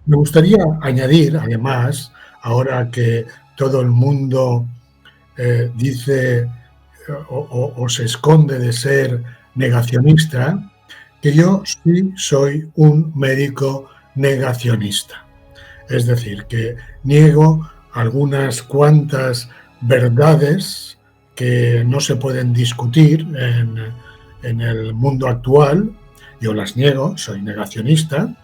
Me gustaría añadir, además, ahora que todo el mundo dice o se esconde de ser negacionista, que yo sí soy un médico negacionista. Es decir, que niego algunas cuantas verdades que no se pueden discutir en el mundo actual. Yo las niego, soy negacionista,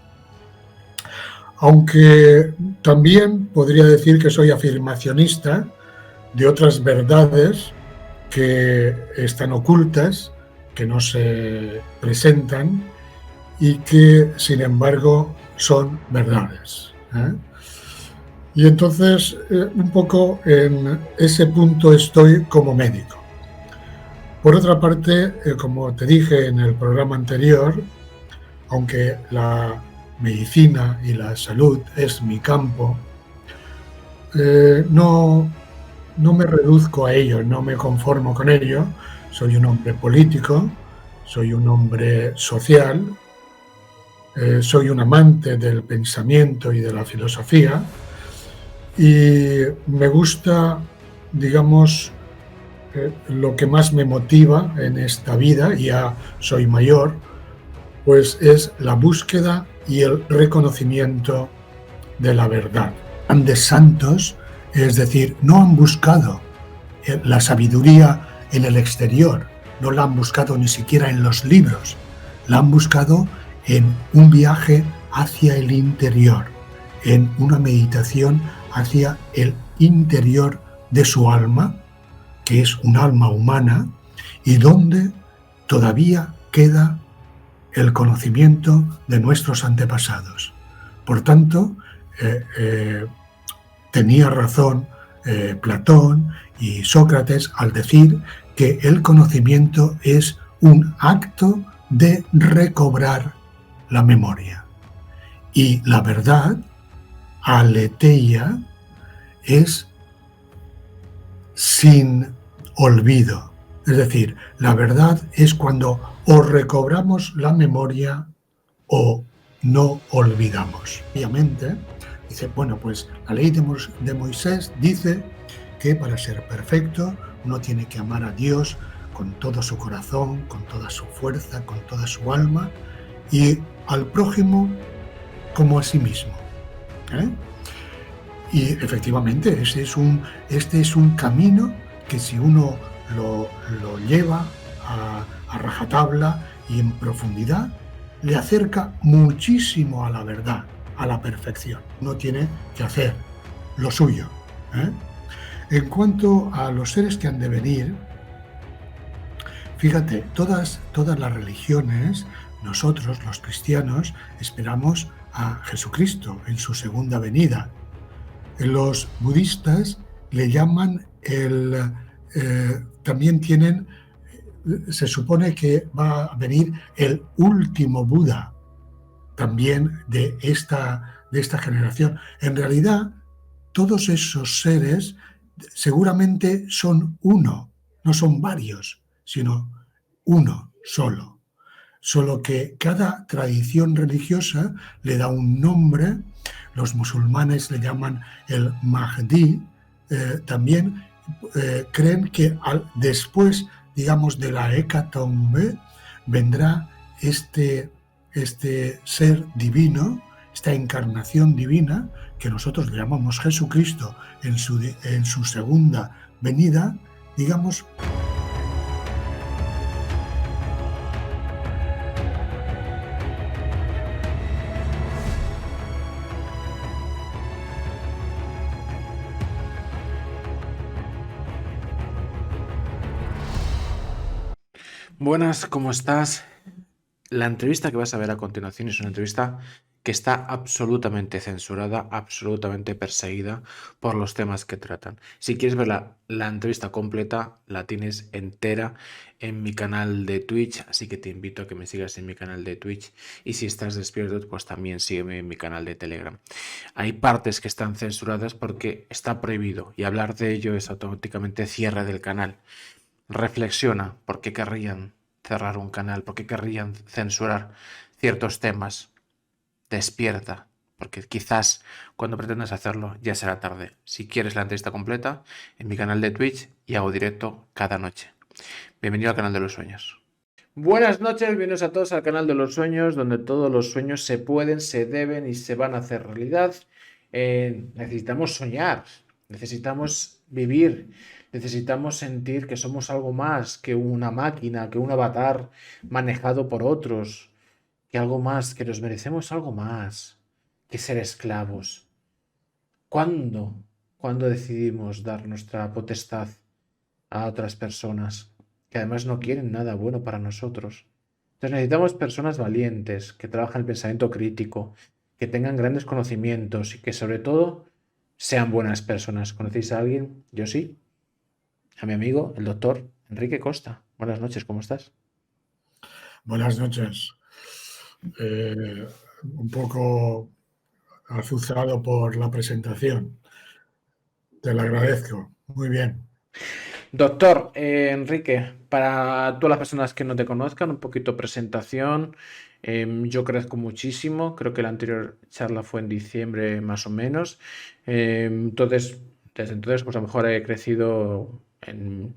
aunque también podría decir que soy afirmacionista de otras verdades que están ocultas, que no se presentan y que, sin embargo, son verdades, ¿eh? Y entonces, un poco en ese punto estoy como médico. Por otra parte, como te dije en el programa anterior, aunque la medicina y la salud es mi campo, no me reduzco a ello, no me conformo con ello. Soy un hombre político, soy un hombre social, soy un amante del pensamiento y de la filosofía y me gusta, digamos, lo que más me motiva en esta vida, ya soy mayor, pues es la búsqueda y el reconocimiento de la verdad. Grandes santos, es decir, no han buscado la sabiduría en el exterior, no la han buscado ni siquiera en los libros, la han buscado en un viaje hacia el interior, en una meditación hacia el interior de su alma, que es un alma humana, y donde todavía queda el conocimiento de nuestros antepasados. Por tanto, tenía razón Platón y Sócrates al decir que el conocimiento es un acto de recobrar la memoria. Y la verdad, aletheia, es sin olvido. Es decir, la verdad es cuando o recobramos la memoria o no olvidamos. Obviamente, dice, bueno, pues la ley de Moisés dice que para ser perfecto uno tiene que amar a Dios con todo su corazón, con toda su fuerza, con toda su alma y al prójimo como a sí mismo, ¿eh? Y efectivamente, este es un camino que si uno lo lleva a rajatabla y en profundidad, le acerca muchísimo a la verdad, a la perfección. Uno tiene que hacer lo suyo, ¿eh? En cuanto a los seres que han de venir, fíjate, todas las religiones, nosotros los cristianos, esperamos a Jesucristo en su segunda venida. Los budistas le llaman también tienen, se supone que va a venir el último Buda, también de esta generación. En realidad, todos esos seres seguramente son uno, no son varios, sino uno solo. Solo que cada tradición religiosa le da un nombre. Los musulmanes le llaman el Mahdi. También creen que después, digamos, de la hecatombe, vendrá este ser divino, esta encarnación divina, que nosotros le llamamos Jesucristo en su segunda venida, digamos. Buenas, ¿cómo estás? La entrevista que vas a ver a continuación es una entrevista que está absolutamente censurada, absolutamente perseguida por los temas que tratan. Si quieres ver la entrevista completa, la tienes entera en mi canal de Twitch, así que te invito a que me sigas en mi canal de Twitch y si estás despierto, pues también sígueme en mi canal de Telegram. Hay partes que están censuradas porque está prohibido y hablar de ello es automáticamente cierre del canal. Reflexiona por qué querrían cerrar un canal, por qué querrían censurar ciertos temas. Despierta, porque quizás cuando pretendas hacerlo ya será tarde. Si quieres la entrevista completa, en mi canal de Twitch y hago directo cada noche. Bienvenido al canal de los sueños. Buenas noches, bienvenidos a todos al canal de los sueños, donde todos los sueños se pueden, se deben y se van a hacer realidad. Necesitamos soñar, necesitamos vivir, necesitamos sentir que somos algo más que una máquina, que un avatar manejado por otros, que algo más, que nos merecemos algo más que ser esclavos. ¿Cuándo? ¿Cuándo decidimos dar nuestra potestad a otras personas que además no quieren nada bueno para nosotros? Entonces necesitamos personas valientes, que trabajen el pensamiento crítico, que tengan grandes conocimientos y que sobre todo sean buenas personas. ¿Conocéis a alguien? Yo sí. A mi amigo, el doctor Enrique Costa. Buenas noches, ¿cómo estás? Buenas noches. Un poco azuzado por la presentación. Te lo agradezco. Muy bien. Doctor Enrique, para todas las personas que no te conozcan, un poquito presentación. Yo crezco muchísimo, creo que la anterior charla fue en diciembre más o menos. Entonces, desde entonces, pues a lo mejor he crecido en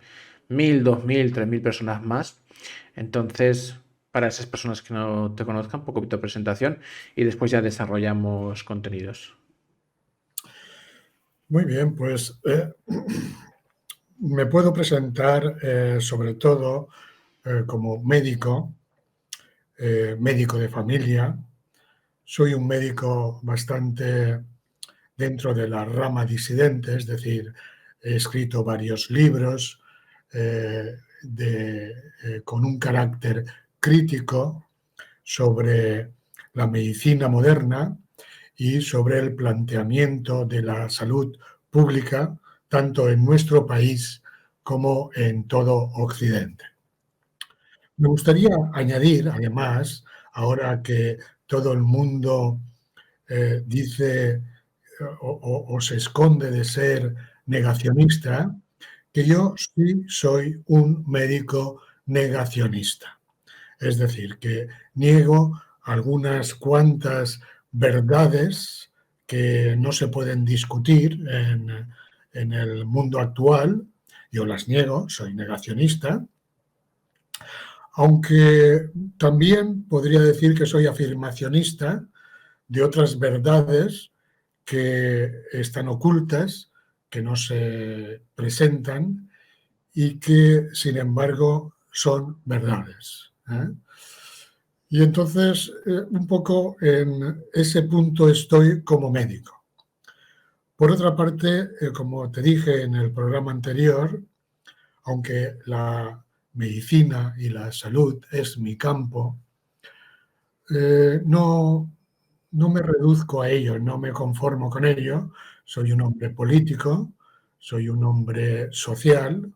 1000, 2000, 3000 personas más. Entonces, para esas personas que no te conozcan, un poquito de presentación y después ya desarrollamos contenidos. Muy bien, pues me puedo presentar sobre todo como médico, médico de familia. Soy un médico bastante dentro de la rama disidente, es decir, he escrito varios libros con un carácter crítico sobre la medicina moderna y sobre el planteamiento de la salud pública, tanto en nuestro país como en todo Occidente. Me gustaría añadir, además, ahora que todo el mundo dice o se esconde de ser negacionista, que yo sí soy un médico negacionista. Es decir, que niego algunas cuantas verdades que no se pueden discutir en el mundo actual. Yo las niego, soy negacionista, aunque también podría decir que soy afirmacionista de otras verdades que están ocultas, que no se presentan y que, sin embargo, son verdades. Y entonces, un poco en ese punto estoy como médico. Por otra parte, como te dije en el programa anterior, aunque la medicina y la salud es mi campo, no me reduzco a ello, no me conformo con ello. Soy un hombre político, soy un hombre social,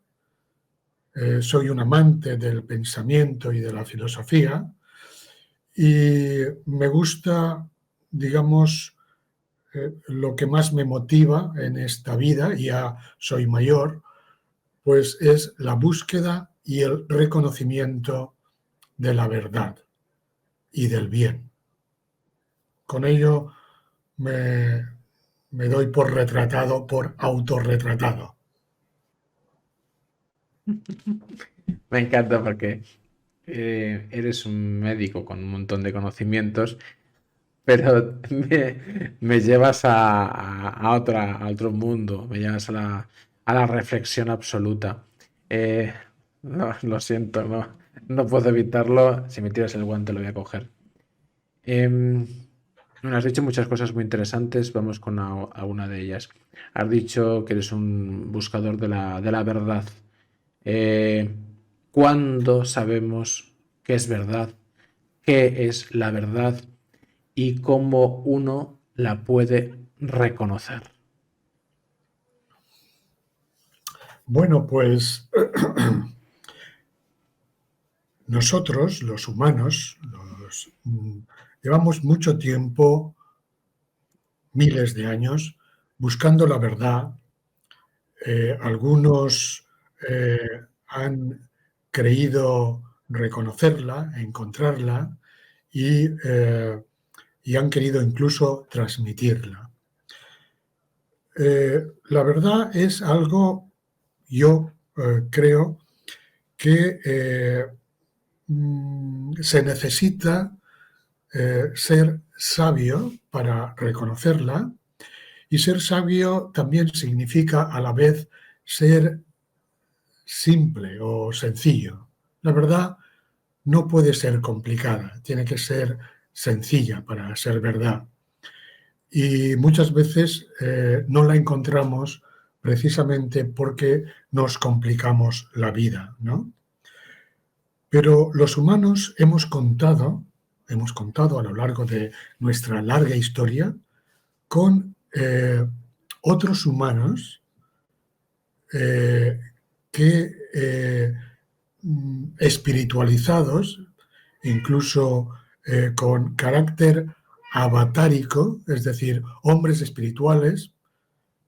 soy un amante del pensamiento y de la filosofía y me gusta, digamos, lo que más me motiva en esta vida, ya soy mayor, pues es la búsqueda y el reconocimiento de la verdad y del bien. Con ello me doy por retratado, por autorretratado. Me encanta porque eres un médico con un montón de conocimientos, pero me llevas a otro mundo, me llevas a la reflexión absoluta. No, lo siento, no puedo evitarlo. Si me tiras el guante lo voy a coger. Em, bueno, has dicho muchas cosas muy interesantes, vamos con alguna de ellas. Has dicho que eres un buscador de la verdad. Eh, ¿Cuándo sabemos qué es verdad? ¿Qué es la verdad? Y cómo uno la puede reconocer. Bueno, pues nosotros, los humanos, llevamos mucho tiempo, miles de años, buscando la verdad. Algunos han creído reconocerla, encontrarla, y y han querido incluso transmitirla. La verdad es algo, yo creo, que se necesita ser sabio para reconocerla, y ser sabio también significa a la vez ser simple o sencillo. La verdad no puede ser complicada, tiene que ser sencilla para ser verdad. Y muchas veces no la encontramos precisamente porque nos complicamos la vida, ¿no? Pero los humanos hemos contado a lo largo de nuestra larga historia con otros humanos que espiritualizados, incluso con carácter avatárico, es decir, hombres espirituales.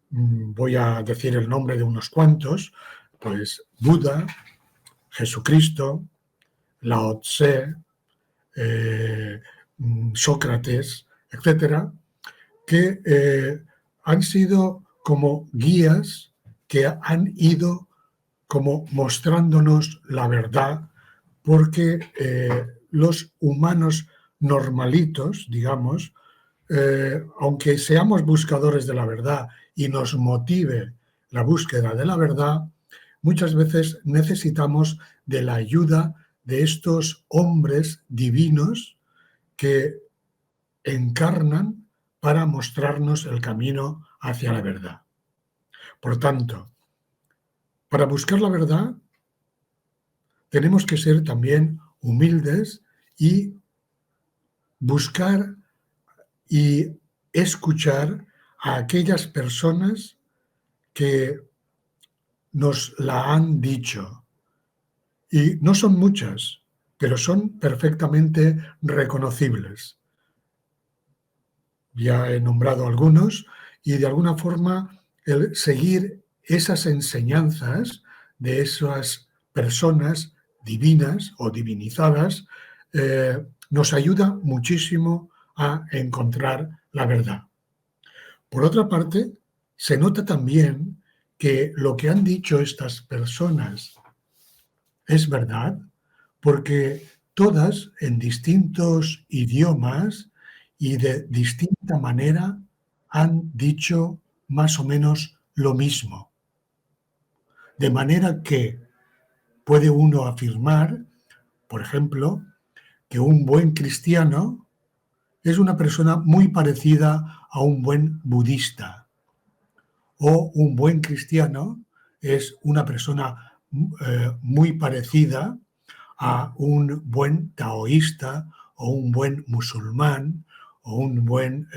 Voy a decir el nombre de unos cuantos, pues Buda, Jesucristo, Lao Tse, Sócrates, etcétera, que han sido como guías que han ido como mostrándonos la verdad, porque los humanos normalitos, digamos, aunque seamos buscadores de la verdad y nos motive la búsqueda de la verdad, muchas veces necesitamos de la ayuda de estos hombres divinos que encarnan para mostrarnos el camino hacia la verdad. Por tanto, para buscar la verdad tenemos que ser también humildes y buscar y escuchar a aquellas personas que nos la han dicho. Y no son muchas, pero son perfectamente reconocibles. Ya he nombrado algunos, y de alguna forma el seguir esas enseñanzas de esas personas divinas o divinizadas nos ayuda muchísimo a encontrar la verdad. Por otra parte, se nota también que lo que han dicho estas personas es verdad, porque todas en distintos idiomas y de distinta manera han dicho más o menos lo mismo. De manera que puede uno afirmar, por ejemplo, que un buen cristiano es una persona muy parecida a un buen budista, o un buen cristiano es una persona muy parecida a un buen taoísta o un buen musulmán o un buen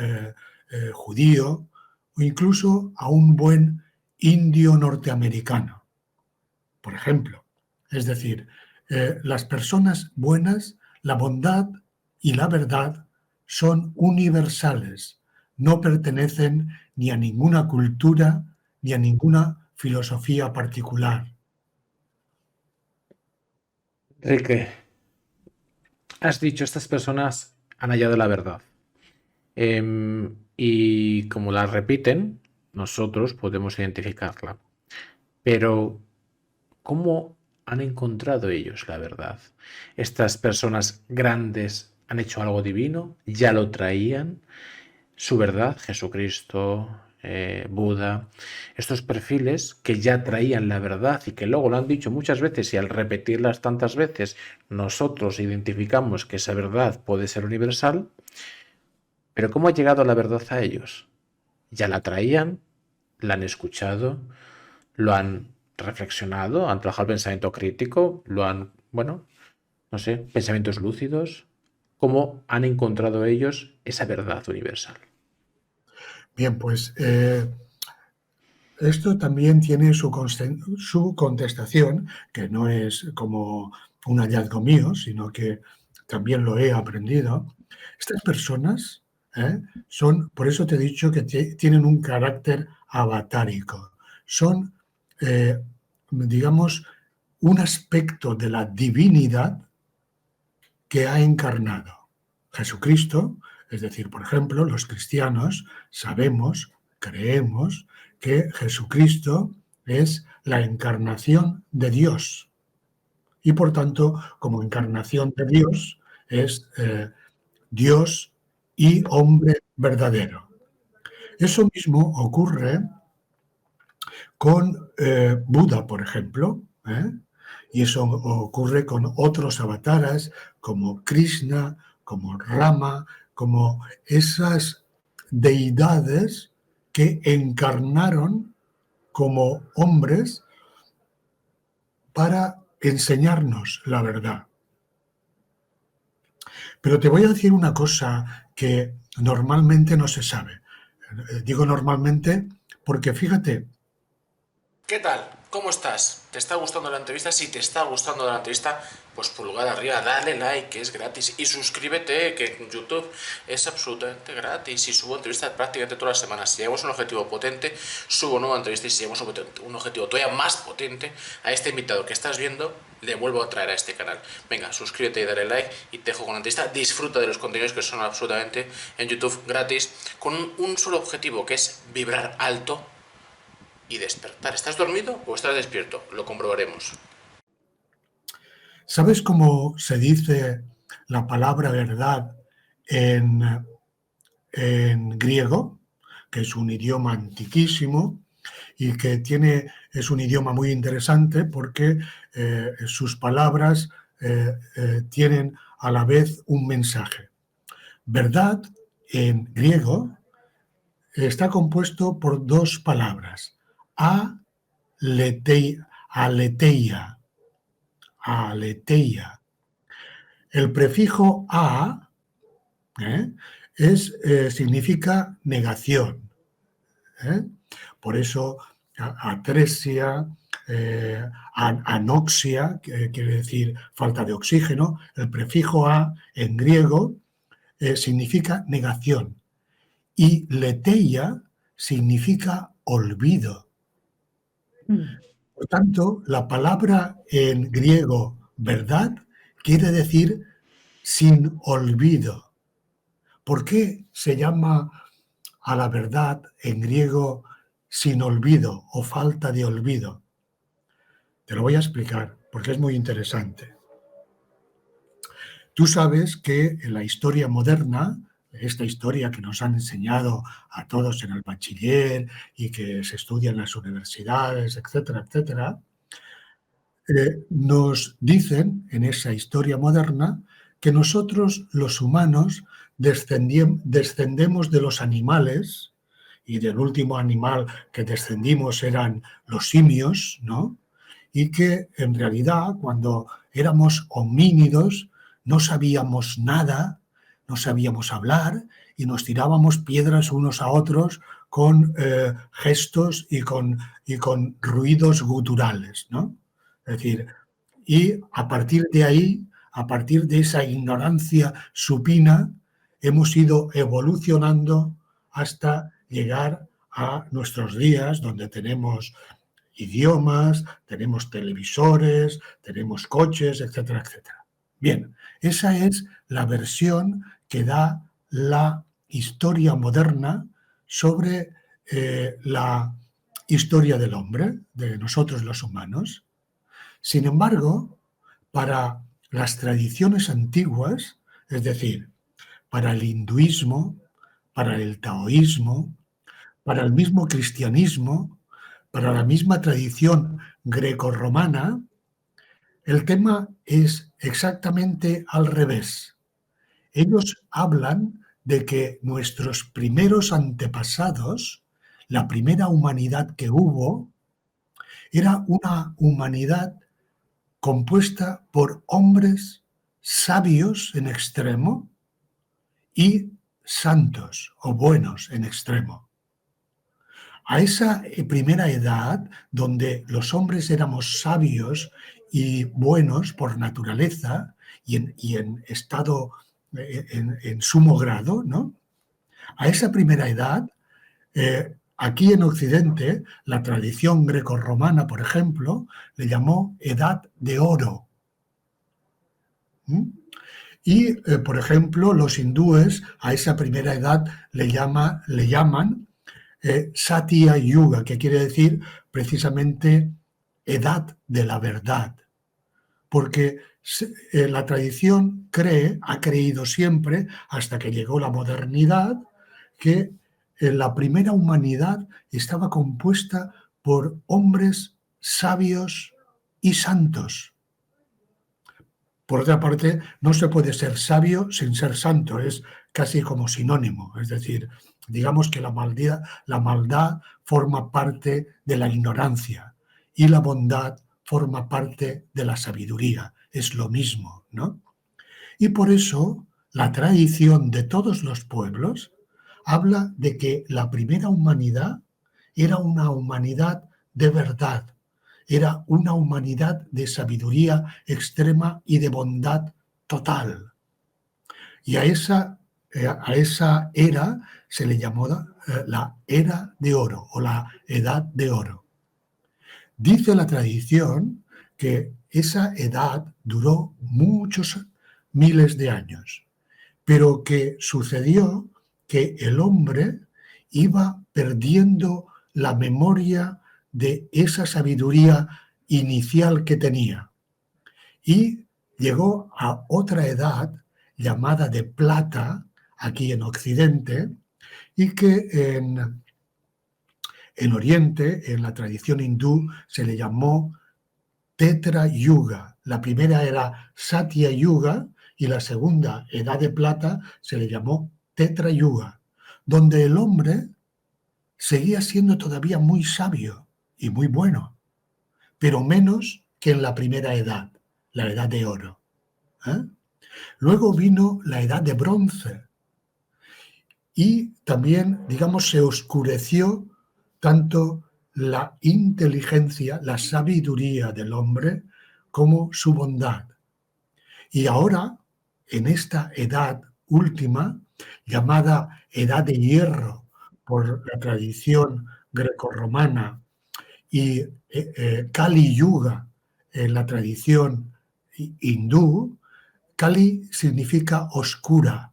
judío o incluso a un buen indio norteamericano, por ejemplo. Es decir, las personas buenas, la bondad y la verdad son universales, no pertenecen ni a ninguna cultura ni a ninguna filosofía particular. Enrique, has dicho, estas personas han hallado la verdad. Y como la repiten, nosotros podemos identificarla. Pero, ¿cómo han encontrado ellos la verdad? Estas personas grandes han hecho algo divino, ya lo traían, su verdad, Jesucristo, Buda, estos perfiles que ya traían la verdad y que luego lo han dicho muchas veces y al repetirlas tantas veces nosotros identificamos que esa verdad puede ser universal, pero ¿cómo ha llegado la verdad a ellos? Ya la traían, la han escuchado, lo han reflexionado, han trabajado el pensamiento crítico, lo han, bueno, no sé, pensamientos lúcidos. ¿Cómo han encontrado ellos esa verdad universal? Bien, pues esto también tiene su contestación, que no es como un hallazgo mío, sino que también lo he aprendido. Estas personas son, por eso te he dicho que tienen un carácter avatárico. Son, digamos, un aspecto de la divinidad que ha encarnado. Jesucristo Es decir, por ejemplo, los cristianos sabemos, creemos que Jesucristo es la encarnación de Dios y, por tanto, como encarnación de Dios, es Dios y hombre verdadero. Eso mismo ocurre con Buda, por ejemplo, y eso ocurre con otros avataras como Krishna, como Rama, como esas deidades que encarnaron como hombres para enseñarnos la verdad. Pero te voy a decir una cosa que normalmente no se sabe. Digo normalmente porque fíjate. ¿Qué tal? ¿Cómo estás? ¿Te está gustando la entrevista? Si te está gustando la entrevista, pues pulgar arriba, dale like, que es gratis. Y suscríbete, que en YouTube es absolutamente gratis. Y subo entrevistas prácticamente todas las semanas. Si llegamos a un objetivo potente, subo nueva entrevista. Y si llegamos a un objetivo todavía más potente, a este invitado que estás viendo, le vuelvo a traer a este canal. Venga, suscríbete y dale like. Y te dejo con la entrevista. Disfruta de los contenidos que son absolutamente en YouTube gratis. Con un solo objetivo, que es vibrar alto y despertar. ¿Estás dormido o estás despierto? Lo comprobaremos. ¿Sabes cómo se dice la palabra verdad en griego? Que es un idioma antiquísimo y que es un idioma muy interesante porque sus palabras tienen a la vez un mensaje. Verdad en griego está compuesto por dos palabras, aletheia. El prefijo a significa negación. Por eso atresia, anoxia, que quiere decir falta de oxígeno. El prefijo a en griego significa negación y letheia significa olvido. Por tanto, la palabra en griego verdad quiere decir sin olvido. ¿Por qué se llama a la verdad en griego sin olvido o falta de olvido? Te lo voy a explicar porque es muy interesante. Tú sabes que en la historia moderna, esta historia que nos han enseñado a todos en el bachiller y que se estudia en las universidades, etcétera, etcétera, nos dicen en esa historia moderna que nosotros los humanos descendemos de los animales y del último animal que descendimos eran los simios, ¿no? Y que en realidad cuando éramos homínidos no sabíamos nada, no sabíamos hablar y nos tirábamos piedras unos a otros con gestos y con ruidos guturales, ¿no? Es decir, y a partir de ahí, a partir de esa ignorancia supina, hemos ido evolucionando hasta llegar a nuestros días donde tenemos idiomas, tenemos televisores, tenemos coches, etcétera, etcétera. Bien, esa es la versión que da la historia moderna sobre la historia del hombre, de nosotros los humanos. Sin embargo, para las tradiciones antiguas, es decir, para el hinduismo, para el taoísmo, para el mismo cristianismo, para la misma tradición grecorromana, el tema es exactamente al revés. Ellos hablan de que nuestros primeros antepasados, la primera humanidad que hubo, era una humanidad compuesta por hombres sabios en extremo y santos o buenos en extremo. A esa primera edad, donde los hombres éramos sabios y buenos por naturaleza y en estado, en sumo grado, ¿no? A esa primera edad, aquí en Occidente, la tradición grecorromana, por ejemplo, le llamó Edad de Oro. Y, por ejemplo, los hindúes a esa primera edad le llaman Satya Yuga, que quiere decir precisamente edad de la verdad, porque la tradición ha creído siempre, hasta que llegó la modernidad, que la primera humanidad estaba compuesta por hombres sabios y santos. Por otra parte, no se puede ser sabio sin ser santo, es casi como sinónimo. Es decir, digamos que la maldad forma parte de la ignorancia y la bondad forma parte de la sabiduría. Es lo mismo, ¿no? Y por eso la tradición de todos los pueblos habla de que la primera humanidad era una humanidad de verdad, era una humanidad de sabiduría extrema y de bondad total. Y a esa era se le llamó la era de oro o la edad de oro. Dice la tradición que esa edad duró muchos miles de años, pero que sucedió que el hombre iba perdiendo la memoria de esa sabiduría inicial que tenía y llegó a otra edad llamada de plata aquí en Occidente y que en Oriente, en la tradición hindú, se le llamó Tetra Yuga. La primera era Satya Yuga y la segunda, Edad de Plata, se le llamó Tetra Yuga, donde el hombre seguía siendo todavía muy sabio y muy bueno, pero menos que en la primera edad, la Edad de Oro. ¿eh? Luego vino la Edad de Bronce y también, digamos, se oscureció tanto la inteligencia, la sabiduría del hombre, como su bondad. Y ahora, en esta edad última, llamada Edad de Hierro por la tradición grecorromana y Kali Yuga en la tradición hindú, Kali significa oscura,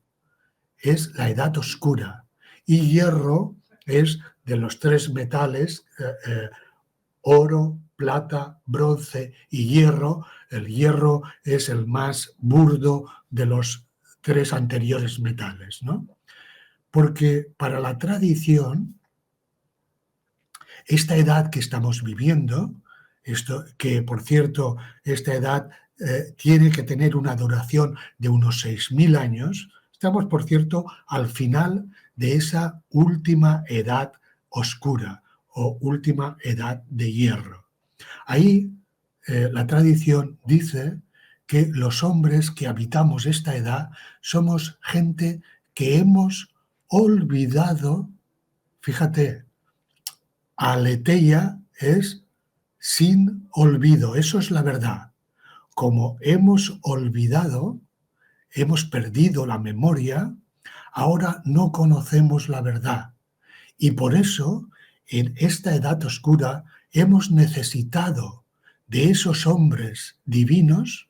es la edad oscura, y hierro es de los tres metales, oro, plata, bronce y hierro. El hierro es el más burdo de los tres anteriores metales, ¿no? Porque para la tradición, esta edad que estamos viviendo, que por cierto, esta edad tiene que tener una duración de unos 6.000 años, estamos, por cierto, al final de esa última edad oscura o última edad de hierro. Ahí la tradición dice que los hombres que habitamos esta edad somos gente que hemos olvidado, fíjate, aletheia es sin olvido, eso es la verdad. Como hemos olvidado, hemos perdido la memoria, ahora no conocemos la verdad. Y por eso, en esta edad oscura, hemos necesitado de esos hombres divinos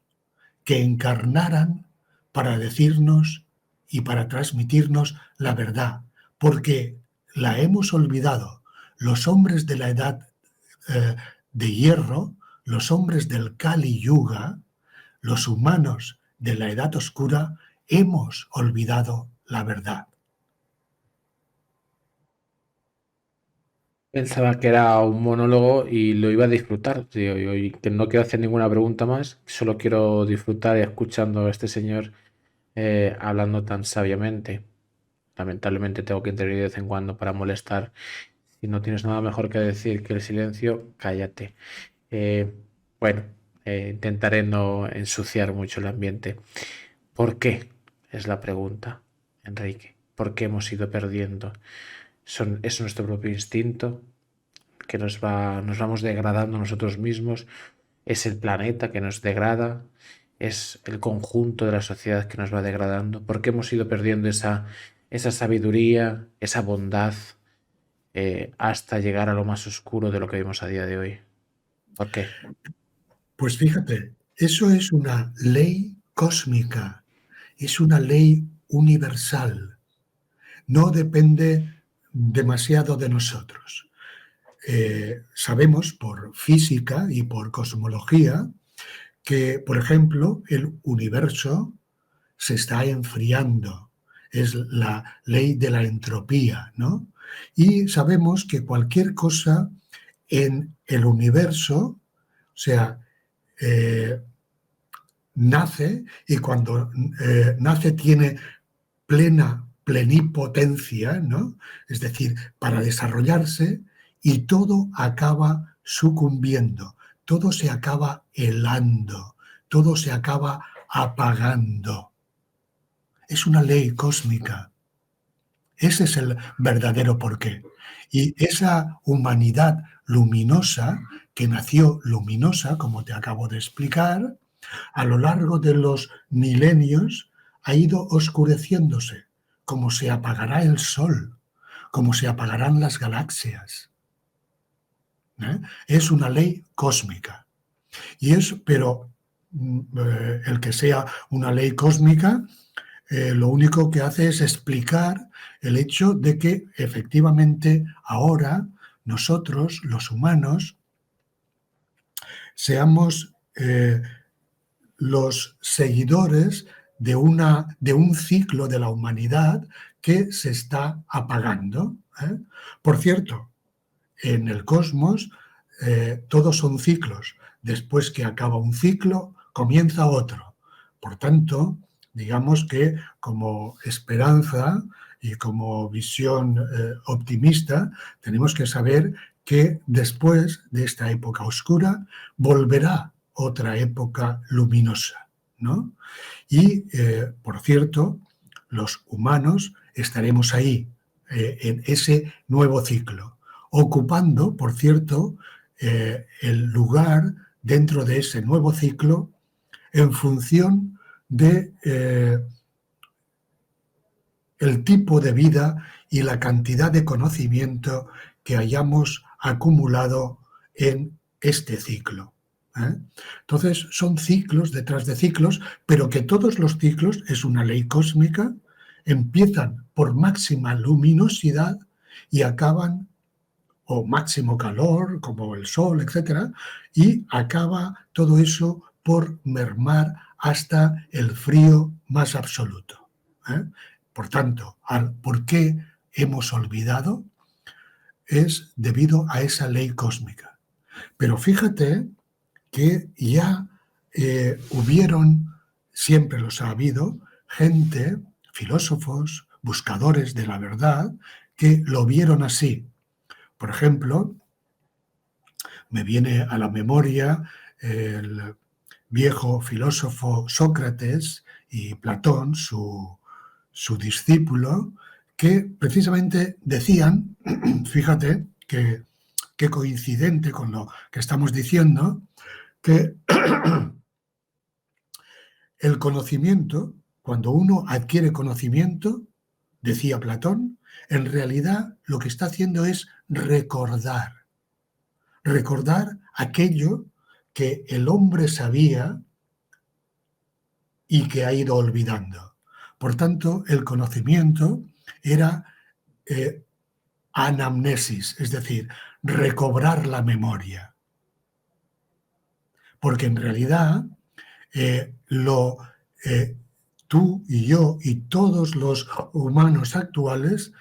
que encarnaran para decirnos y para transmitirnos la verdad, porque la hemos olvidado. Los hombres de la edad de hierro, los hombres del Kali Yuga, los humanos de la edad oscura, hemos olvidado la verdad. Pensaba que era un monólogo y lo iba a disfrutar, tío, y que no quiero hacer ninguna pregunta más, solo quiero disfrutar escuchando a este señor hablando tan sabiamente. Lamentablemente tengo que intervenir de vez en cuando para molestar. Si no tienes nada mejor que decir que el silencio, cállate. Eh, bueno, intentaré no ensuciar mucho el ambiente. ¿Por qué? Es la pregunta, Enrique. ¿Por qué hemos ido perdiendo? ¿Es nuestro propio instinto que nos vamos degradando nosotros mismos? ¿Es el planeta que nos degrada? ¿Es el conjunto de la sociedad que nos va degradando? ¿Por qué hemos ido perdiendo esa sabiduría, esa bondad, hasta llegar a lo más oscuro de lo que vemos a día de hoy? ¿Por qué? Pues fíjate, eso es una ley cósmica es una ley universal, no depende demasiado de nosotros. Sabemos por física y por cosmología que, por ejemplo, el universo se está enfriando. Es la ley de la entropía, ¿no? Y sabemos que cualquier cosa en el universo, o sea, nace, y cuando nace tiene plenipotencia, ¿no? Es decir, para desarrollarse, y todo acaba sucumbiendo, todo se acaba helando, todo se acaba apagando. Es una ley cósmica. Ese es el verdadero porqué. Y esa humanidad luminosa, que nació luminosa, como te acabo de explicar, a lo largo de los milenios ha ido oscureciéndose, como se apagará el sol, como se apagarán las galaxias. Es una ley cósmica. Pero el que sea una ley cósmica, lo único que hace es explicar el hecho de que efectivamente ahora nosotros, los humanos, seamos los seguidores de un ciclo de la humanidad que se está apagando. Por cierto, en el cosmos todos son ciclos. Después que acaba un ciclo, comienza otro. Por tanto, digamos que como esperanza y como visión optimista, tenemos que saber que después de esta época oscura volverá otra época luminosa, ¿no? Y, por cierto, los humanos estaremos ahí, en ese nuevo ciclo, ocupando, por cierto, el lugar dentro de ese nuevo ciclo en función de el tipo de vida y la cantidad de conocimiento que hayamos acumulado en este ciclo. Entonces, son ciclos detrás de ciclos, pero que todos los ciclos, es una ley cósmica, empiezan por máxima luminosidad y acaban, o máximo calor, como el sol, etc., y acaba todo eso por mermar hasta el frío más absoluto. Por tanto, al por qué hemos olvidado es debido a esa ley cósmica. Pero fíjate que ya hubieron, siempre los ha habido, gente, filósofos, buscadores de la verdad, que lo vieron así. Por ejemplo, me viene a la memoria el viejo filósofo Sócrates y Platón, su discípulo, que precisamente decían, fíjate qué coincidente con lo que estamos diciendo, que el conocimiento, cuando uno adquiere conocimiento, decía Platón, en realidad lo que está haciendo es recordar aquello que el hombre sabía y que ha ido olvidando. Por tanto, el conocimiento era anamnesis, es decir, recobrar la memoria. Porque en realidad tú y yo y todos los humanos actuales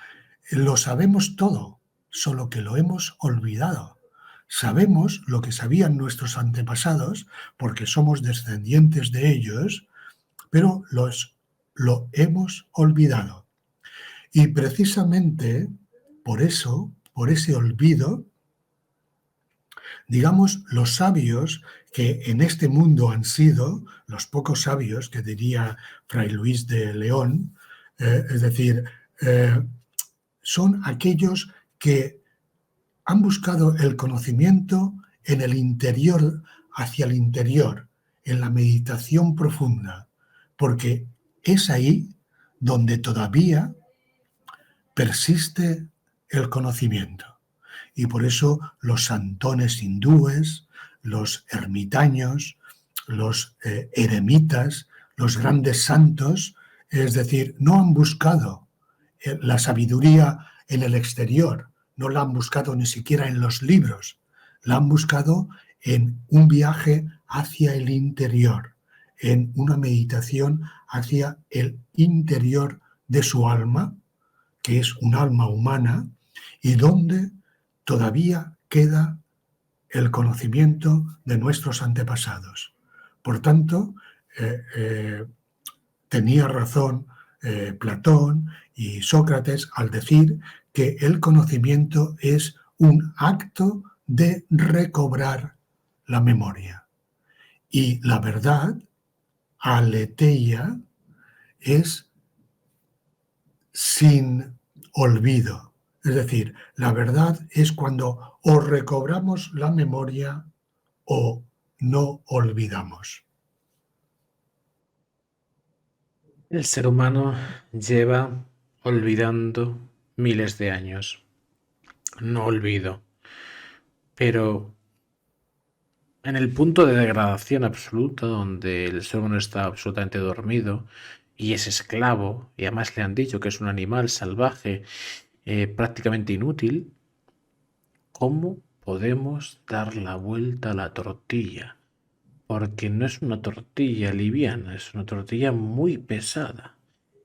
lo sabemos todo, solo que lo hemos olvidado. Sabemos lo que sabían nuestros antepasados porque somos descendientes de ellos, pero lo hemos olvidado. Y precisamente por eso, por ese olvido, digamos, los sabios que en este mundo han sido, los pocos sabios que diría Fray Luis de León, es decir, son aquellos que han buscado el conocimiento en el interior, hacia el interior, en la meditación profunda, porque es ahí donde todavía persiste el conocimiento. Y por eso los santones hindúes, los ermitaños, los eremitas, los grandes santos, Es decir, no han buscado la sabiduría en el exterior, no la han buscado ni siquiera en los libros, la han buscado en un viaje hacia el interior, en una meditación hacia el interior de su alma, que es un alma humana, y donde todavía queda el conocimiento de nuestros antepasados. Por tanto, tenía razón Platón y Sócrates al decir que el conocimiento es un acto de recobrar la memoria. Y la verdad, aletheia, es sin olvido. Es decir, la verdad es cuando o recobramos la memoria o no olvidamos. El ser humano lleva olvidando miles de años. No olvido. Pero en el punto de degradación absoluta, donde el ser humano está absolutamente dormido y es esclavo, y además le han dicho que es un animal salvaje, prácticamente inútil, ¿cómo podemos dar la vuelta a la tortilla? Porque no es una tortilla liviana, es una tortilla muy pesada.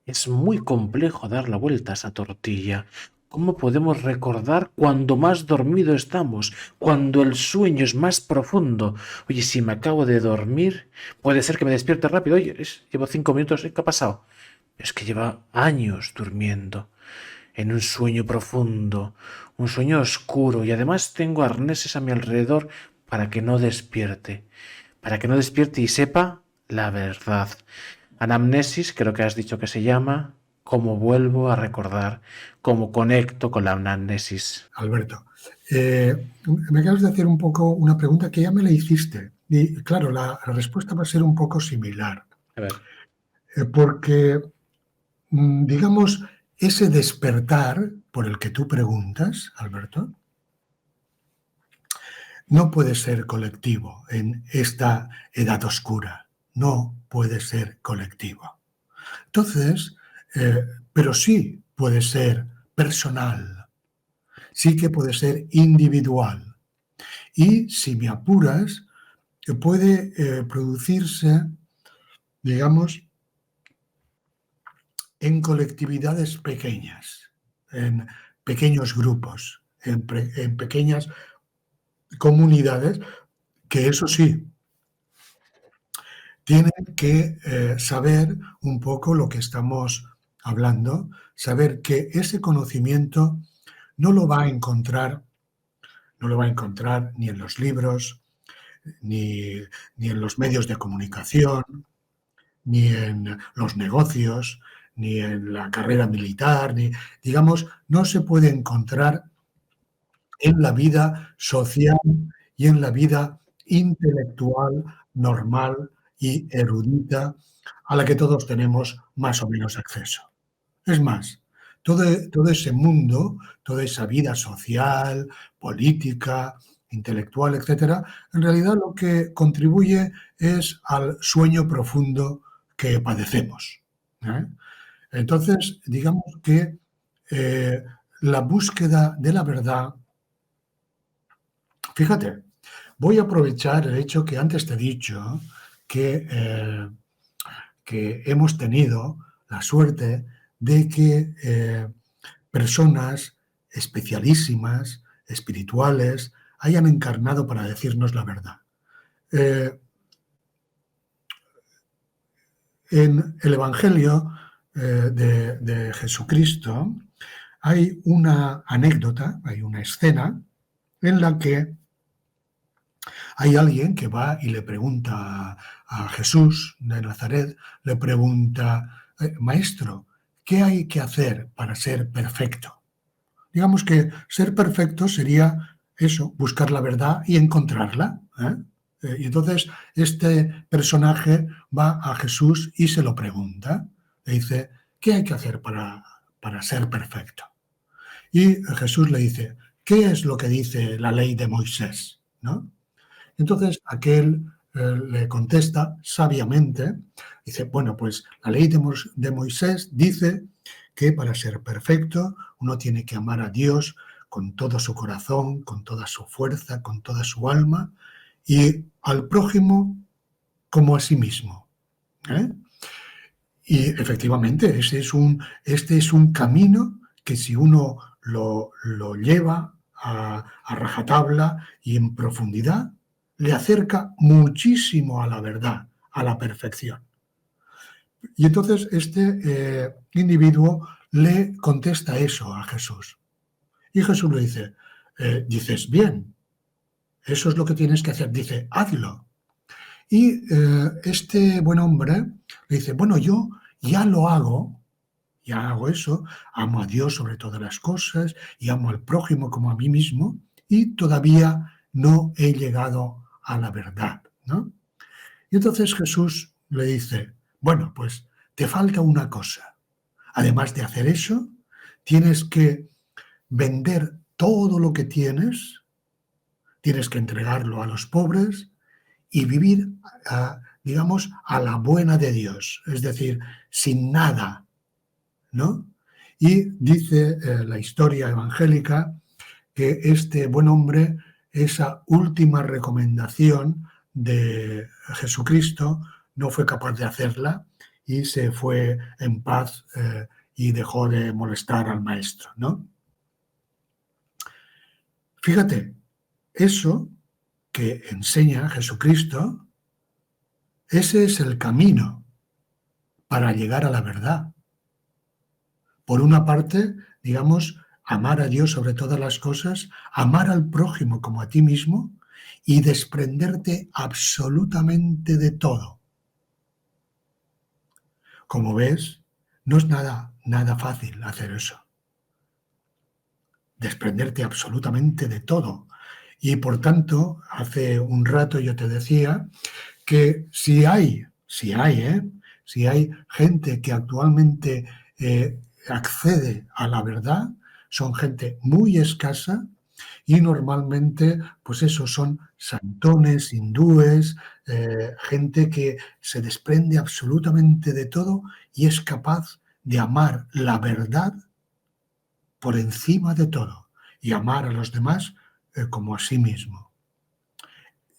Es muy complejo dar la vuelta a esa tortilla. ¿Cómo podemos recordar cuando más dormido estamos? Cuando el sueño es más profundo. Oye, si me acabo de dormir, puede ser que me despierte rápido. Oye, llevo 5 minutos, ¿qué ha pasado? Es que lleva años durmiendo en un sueño profundo, un sueño oscuro, y además tengo arneses a mi alrededor para que no despierte y sepa la verdad. Anamnesis, creo que has dicho que se llama, cómo vuelvo a recordar, cómo conecto con la anamnesis. Alberto, me acabas de hacer un poco una pregunta que ya me la hiciste. Y claro, la respuesta va a ser un poco similar. A ver. Porque, digamos, ese despertar por el que tú preguntas, Alberto, no puede ser colectivo en esta edad oscura. No puede ser colectivo. Entonces, pero sí puede ser personal, sí que puede ser individual. Y si me apuras, puede producirse, digamos, en colectividades pequeñas, en pequeños grupos, en pequeñas comunidades, que eso sí, tienen que saber un poco lo que estamos hablando, saber que ese conocimiento no lo va a encontrar, no lo va a encontrar ni en los libros, ni en los medios de comunicación, ni en los negocios, ni en la carrera militar, ni, digamos, no se puede encontrar en la vida social y en la vida intelectual normal y erudita a la que todos tenemos más o menos acceso. Es más, todo ese mundo, toda esa vida social, política, intelectual, etcétera, en realidad lo que contribuye es al sueño profundo que padecemos, ¿eh? Entonces, digamos que la búsqueda de la verdad, fíjate, voy a aprovechar el hecho que antes te he dicho que hemos tenido la suerte de que personas especialísimas, espirituales, hayan encarnado para decirnos la verdad. En el Evangelio de Jesucristo hay una anécdota, hay una escena en la que hay alguien que va y le pregunta a Jesús de Nazaret, le pregunta, maestro, ¿qué hay que hacer para ser perfecto? Digamos que ser perfecto sería eso, buscar la verdad y encontrarla, ¿eh? Y entonces este personaje va a Jesús y se lo pregunta. Le dice, ¿qué hay que hacer para ser perfecto? Y Jesús le dice, ¿qué es lo que dice la ley de Moisés? ¿No? Entonces aquel le contesta sabiamente, dice, bueno, pues la ley de Moisés dice que para ser perfecto uno tiene que amar a Dios con todo su corazón, con toda su fuerza, con toda su alma, y al prójimo como a sí mismo. Y efectivamente, este es un camino que si uno lo lleva a rajatabla y en profundidad, le acerca muchísimo a la verdad, a la perfección. Y entonces este individuo le contesta eso a Jesús. Y Jesús le dice, dices bien, eso es lo que tienes que hacer. Dice, hazlo. Y este buen hombre le dice, bueno, yo ya lo hago, ya hago eso, amo a Dios sobre todas las cosas y amo al prójimo como a mí mismo y todavía no he llegado a la verdad, ¿no? Y entonces Jesús le dice, bueno, pues te falta una cosa. Además de hacer eso, tienes que vender todo lo que tienes que entregarlo a los pobres y vivir, digamos, a la buena de Dios, es decir, sin nada, ¿no? Y dice la historia evangélica que este buen hombre, esa última recomendación de Jesucristo, no fue capaz de hacerla y se fue en paz y dejó de molestar al maestro, ¿no? Fíjate, eso que enseña Jesucristo, ese es el camino para llegar a la verdad. Por una parte, digamos, amar a Dios sobre todas las cosas, amar al prójimo como a ti mismo y desprenderte absolutamente de todo. Como ves, no es nada fácil hacer eso. Desprenderte absolutamente de todo. Y por tanto, hace un rato yo te decía que si hay gente que actualmente accede a la verdad, son gente muy escasa y normalmente, pues eso, son santones, hindúes, gente que se desprende absolutamente de todo y es capaz de amar la verdad por encima de todo y amar a los demás como a sí mismo.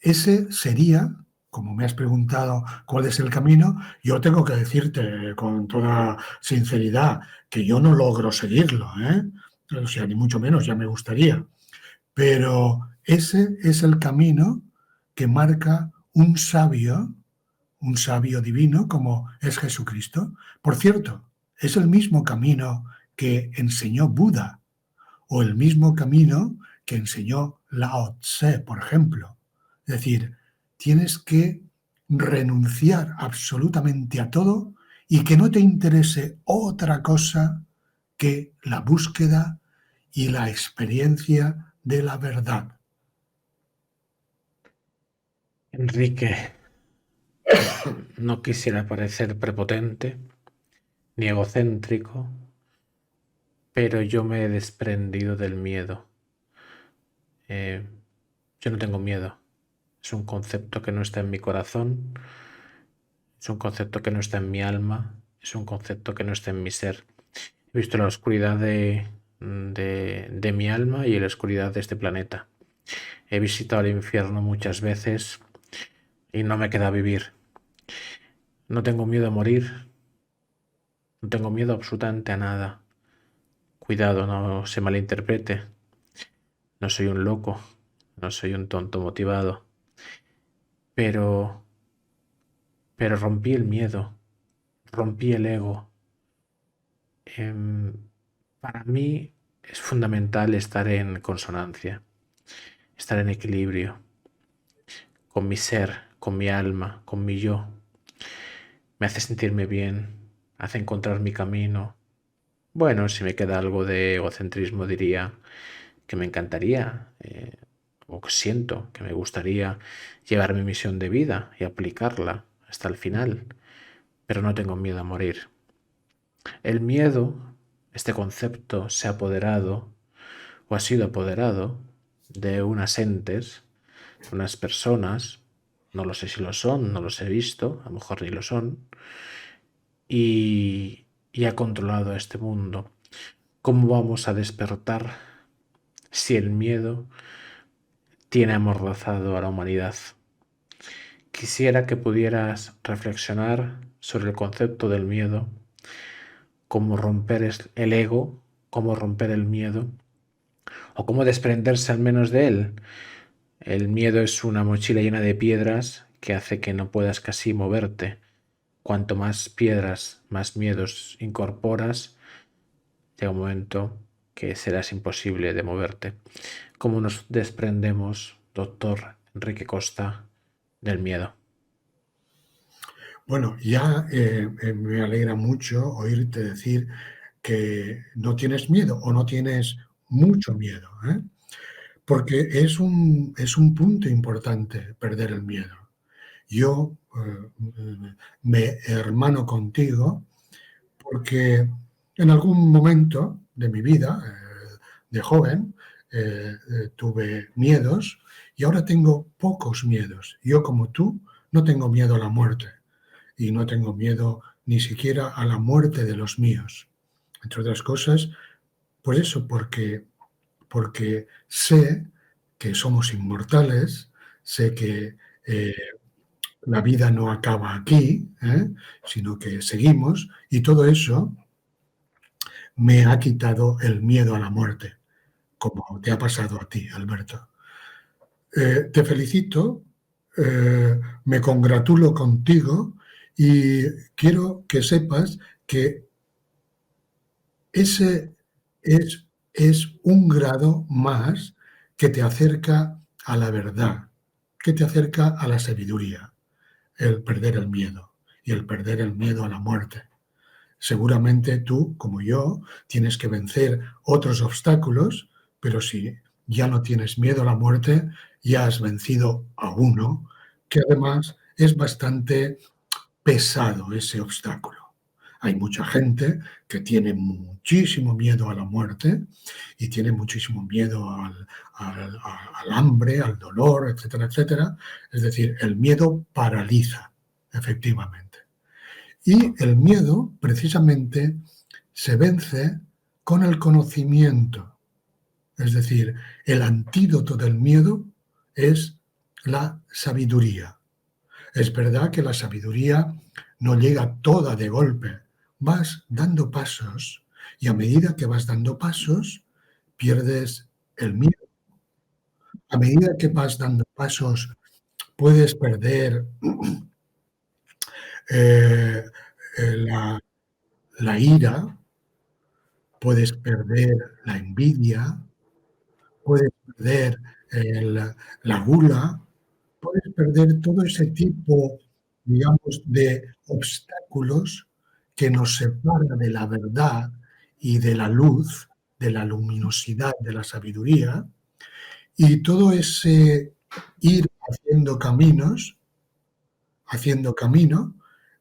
Ese sería, como me has preguntado cuál es el camino, yo tengo que decirte con toda sinceridad que yo no logro seguirlo, o sea, ni mucho menos, ya me gustaría. Pero ese es el camino que marca un sabio divino como es Jesucristo. Por cierto, es el mismo camino que enseñó Buda o el mismo camino que enseñó Lao Tse, por ejemplo. Es decir, tienes que renunciar absolutamente a todo y que no te interese otra cosa que la búsqueda y la experiencia de la verdad. Enrique, no quisiera parecer prepotente ni egocéntrico, pero yo me he desprendido del miedo. Yo no tengo miedo. Es un concepto que no está en mi corazón, es un concepto que no está en mi alma, es un concepto que no está en mi ser. He visto la oscuridad de mi alma y la oscuridad de este planeta. He visitado el infierno muchas veces y no me queda vivir. No tengo miedo a morir, no tengo miedo absolutamente a nada. Cuidado, no se malinterprete. No soy un loco, no soy un tonto motivado. Pero, pero rompí el miedo, rompí el ego. Em, para mí es fundamental estar en consonancia, estar en equilibrio con mi ser, con mi alma, con mi yo. Me hace sentirme bien, hace encontrar mi camino. Bueno, si me queda algo de egocentrismo diría que me encantaría, o que siento que me gustaría llevar mi misión de vida y aplicarla hasta el final, pero no tengo miedo a morir. El miedo, este concepto, se ha apoderado o ha sido apoderado de unas entes, de unas personas no lo sé si lo son, no los he visto, a lo mejor ni lo son, y ha controlado este mundo. ¿Cómo vamos a despertar si el miedo tiene amordazado a la humanidad? Quisiera que pudieras reflexionar sobre el concepto del miedo, cómo romper el ego, cómo romper el miedo, o cómo desprenderse al menos de él. El miedo es una mochila llena de piedras que hace que no puedas casi moverte. Cuanto más piedras, más miedos incorporas, llega un momento que serás imposible de moverte. ¿Cómo nos desprendemos, doctor Enrique Costa, del miedo? Bueno, ya me alegra mucho oírte decir que no tienes miedo o no tienes mucho miedo, ¿eh? Porque es un punto importante perder el miedo. Yo me hermano contigo porque en algún momento de mi vida, de joven, tuve miedos y ahora tengo pocos miedos. Yo, como tú, no tengo miedo a la muerte y no tengo miedo ni siquiera a la muerte de los míos. Entre otras cosas, por eso, porque sé que somos inmortales, sé que eh, la vida no acaba aquí, sino que seguimos, y todo eso me ha quitado el miedo a la muerte, como te ha pasado a ti, Alberto. Te felicito, me congratulo contigo y quiero que sepas que ese es un grado más que te acerca a la verdad, que te acerca a la sabiduría, el perder el miedo y el perder el miedo a la muerte. Seguramente tú, como yo, tienes que vencer otros obstáculos, pero si ya no tienes miedo a la muerte, ya has vencido a uno, que además es bastante pesado ese obstáculo. Hay mucha gente que tiene muchísimo miedo a la muerte y tiene muchísimo miedo al hambre, al dolor, etcétera, etcétera. Es decir, el miedo paraliza, efectivamente. Y el miedo, precisamente, se vence con el conocimiento. Es decir, el antídoto del miedo es la sabiduría. Es verdad que la sabiduría no llega toda de golpe. Vas dando pasos y a medida que vas dando pasos, pierdes el miedo. A medida que vas dando pasos, puedes perder eh, la, la ira, puedes perder la envidia, puedes perder el, la gula, puedes perder todo ese tipo, digamos, de obstáculos que nos separa de la verdad y de la luz, de la luminosidad, de la sabiduría, y todo ese ir haciendo camino,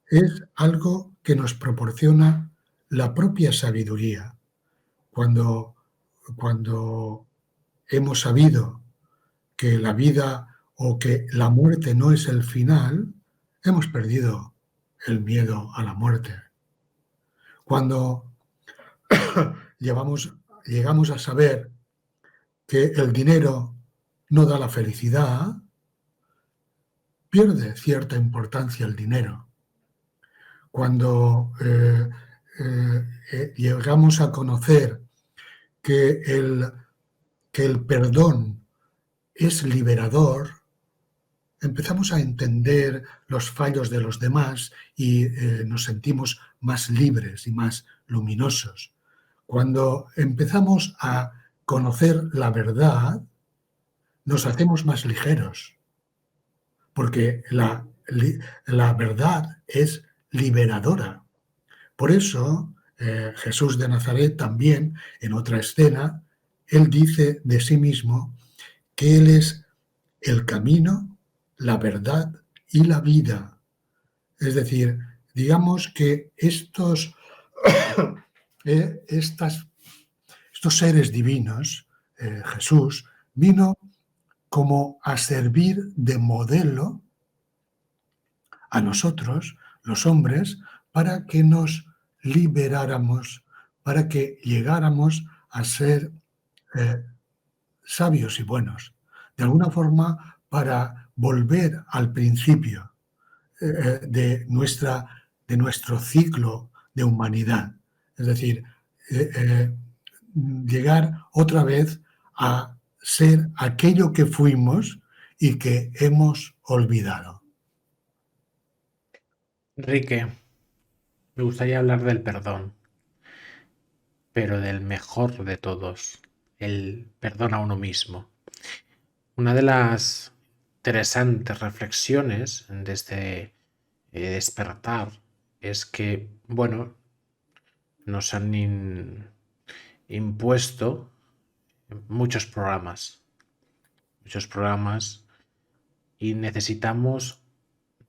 es algo que nos proporciona la propia sabiduría. Cuando, cuando hemos sabido que la vida o que la muerte no es el final, hemos perdido el miedo a la muerte. Cuando llegamos a saber que el dinero no da la felicidad, pierde cierta importancia el dinero. Cuando llegamos a conocer que que el perdón es liberador, empezamos a entender los fallos de los demás y nos sentimos más libres y más luminosos. Cuando empezamos a conocer la verdad, nos hacemos más ligeros, porque la verdad es liberadora. Por eso Jesús de Nazaret también, en otra escena, él dice de sí mismo que él es el camino, la verdad y la vida. Es decir, digamos que eh, estas, estos seres divinos, Jesús, vino como a servir de modelo a nosotros, los hombres, para que nos liberáramos, para que llegáramos a ser sabios y buenos. De alguna forma, para volver al principio de nuestro ciclo de humanidad. Es decir, llegar otra vez a ser aquello que fuimos y que hemos olvidado. Enrique, me gustaría hablar del perdón, pero del mejor de todos, el perdón a uno mismo. Una de las interesantes reflexiones de este despertar es que, bueno, nos han impuesto muchos programas y necesitamos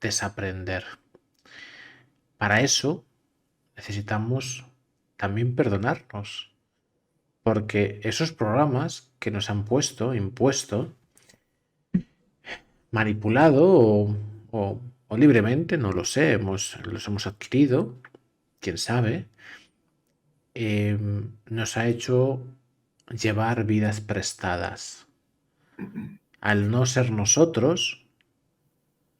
desaprender. Para eso necesitamos también perdonarnos, porque esos programas que nos han impuesto, manipulado o libremente, no lo sé, los hemos adquirido, quién sabe, nos ha hecho llevar vidas prestadas. Al no ser nosotros,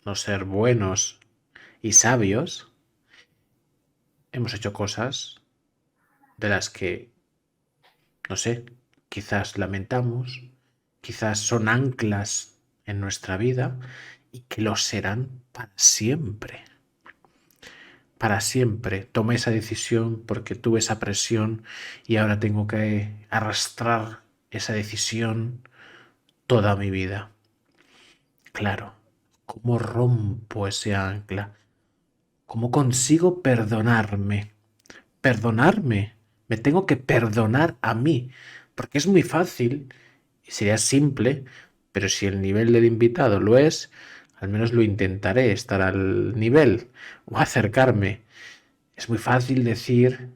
no ser buenos y sabios, hemos hecho cosas de las que, no sé, quizás lamentamos, quizás son anclas en nuestra vida y que lo serán para siempre. Para siempre tomé esa decisión porque tuve esa presión y ahora tengo que arrastrar esa decisión toda mi vida. Claro, ¿cómo rompo ese ancla? ¿Cómo consigo perdonarme? Perdonarme. Me tengo que perdonar a mí, porque es muy fácil y sería simple, pero si el nivel del invitado lo es, al menos lo intentaré estar al nivel o acercarme. Es muy fácil decir,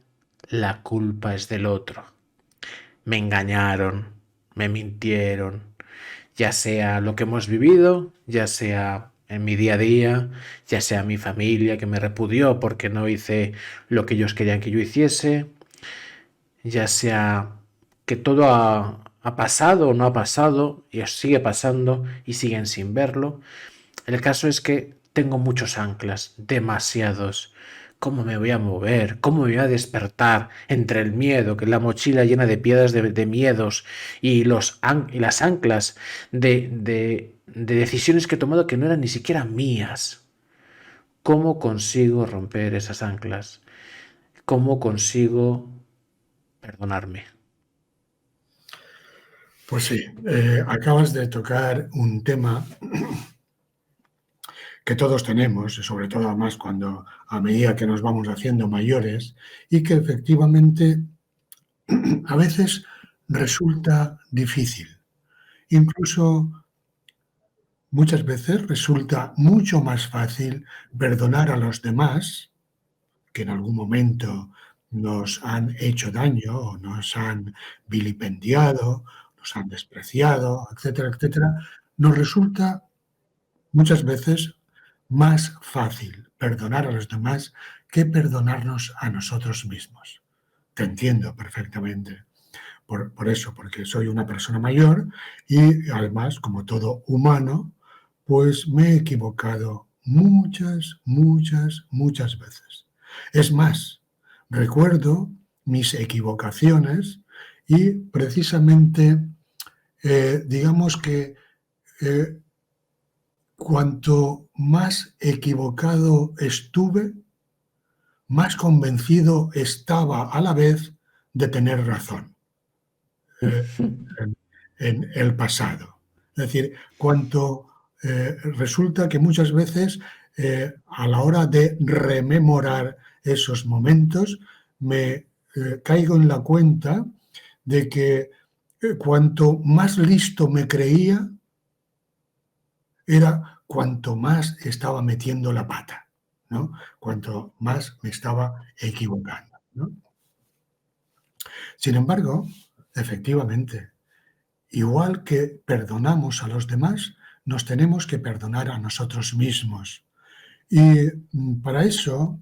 la culpa es del otro. Me engañaron, me mintieron, ya sea lo que hemos vivido, ya sea en mi día a día, ya sea mi familia que me repudió porque no hice lo que ellos querían que yo hiciese, ya sea que todo ha pasado o no ha pasado y sigue pasando y siguen sin verlo. El caso es que tengo muchos anclas, demasiados. ¿Cómo me voy a mover? ¿Cómo me voy a despertar entre el miedo, que es la mochila llena de piedras de miedos, y las anclas de decisiones que he tomado que no eran ni siquiera mías? ¿Cómo consigo romper esas anclas? ¿Cómo consigo perdonarme? Pues sí, acabas de tocar un tema que todos tenemos, y sobre todo además cuando a medida que nos vamos haciendo mayores, y que efectivamente a veces resulta difícil. Incluso muchas veces resulta mucho más fácil perdonar a los demás que en algún momento nos han hecho daño o nos han vilipendiado, nos han despreciado, etcétera, etcétera. Nos resulta muchas veces más fácil perdonar a los demás que perdonarnos a nosotros mismos. Te entiendo perfectamente. Por eso, porque soy una persona mayor y además, como todo humano, pues me he equivocado muchas, muchas, muchas veces. Es más, recuerdo mis equivocaciones y precisamente, digamos que cuanto más equivocado estuve, más convencido estaba a la vez de tener razón en el pasado. Es decir, cuanto resulta que muchas veces a la hora de rememorar esos momentos me caigo en la cuenta de que cuanto más listo me creía, era cuanto más estaba metiendo la pata, ¿no? Cuanto más me estaba equivocando, ¿no? Sin embargo, efectivamente, igual que perdonamos a los demás, nos tenemos que perdonar a nosotros mismos. Y para eso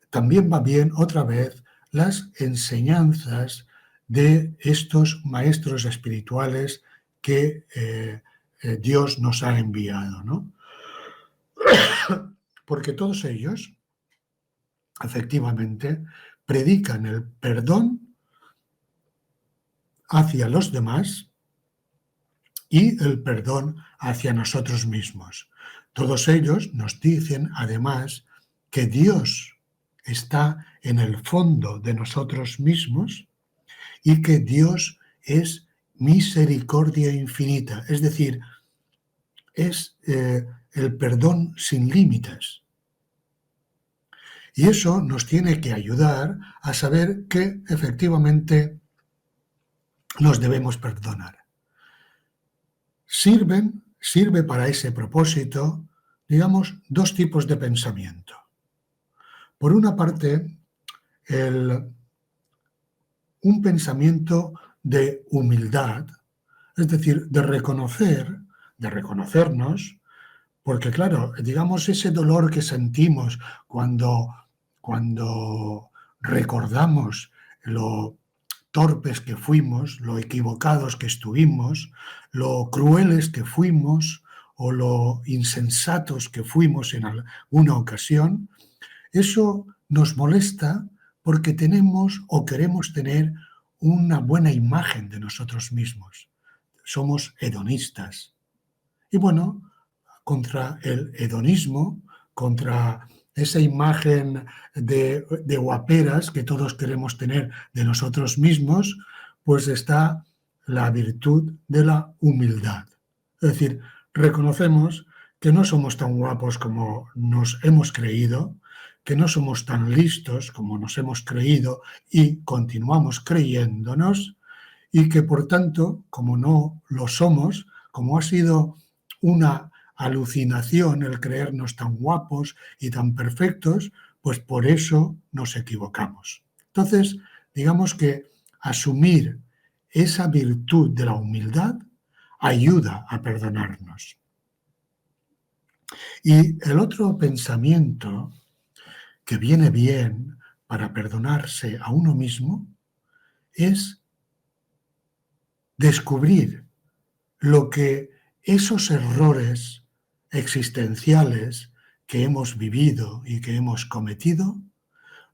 también va bien otra vez las enseñanzas de estos maestros espirituales que Dios nos ha enviado, ¿no? Porque todos ellos, efectivamente, predican el perdón hacia los demás y el perdón hacia nosotros mismos. Todos ellos nos dicen, además, que Dios está en el fondo de nosotros mismos y que Dios es misericordia infinita, es decir, es el perdón sin límites. Y eso nos tiene que ayudar a saber que efectivamente nos debemos perdonar. Sirve para ese propósito, digamos, dos tipos de pensamiento. Por una parte, un pensamiento de humildad, es decir, de reconocernos, porque claro, digamos, ese dolor que sentimos cuando recordamos lo torpes que fuimos, lo equivocados que estuvimos, lo crueles que fuimos o lo insensatos que fuimos en alguna ocasión, eso nos molesta porque tenemos o queremos tener una buena imagen de nosotros mismos. Somos hedonistas. Y bueno, contra el hedonismo, contra esa imagen de guaperas que todos queremos tener de nosotros mismos, pues está la virtud de la humildad. Es decir, reconocemos que no somos tan guapos como nos hemos creído, que no somos tan listos como nos hemos creído y continuamos creyéndonos, y que por tanto, como no lo somos, como ha sido una alucinación el creernos tan guapos y tan perfectos, pues por eso nos equivocamos. Entonces, digamos que asumir esa virtud de la humildad ayuda a perdonarnos. Y el otro pensamiento que viene bien para perdonarse a uno mismo es descubrir lo que esos errores existenciales que hemos vivido y que hemos cometido,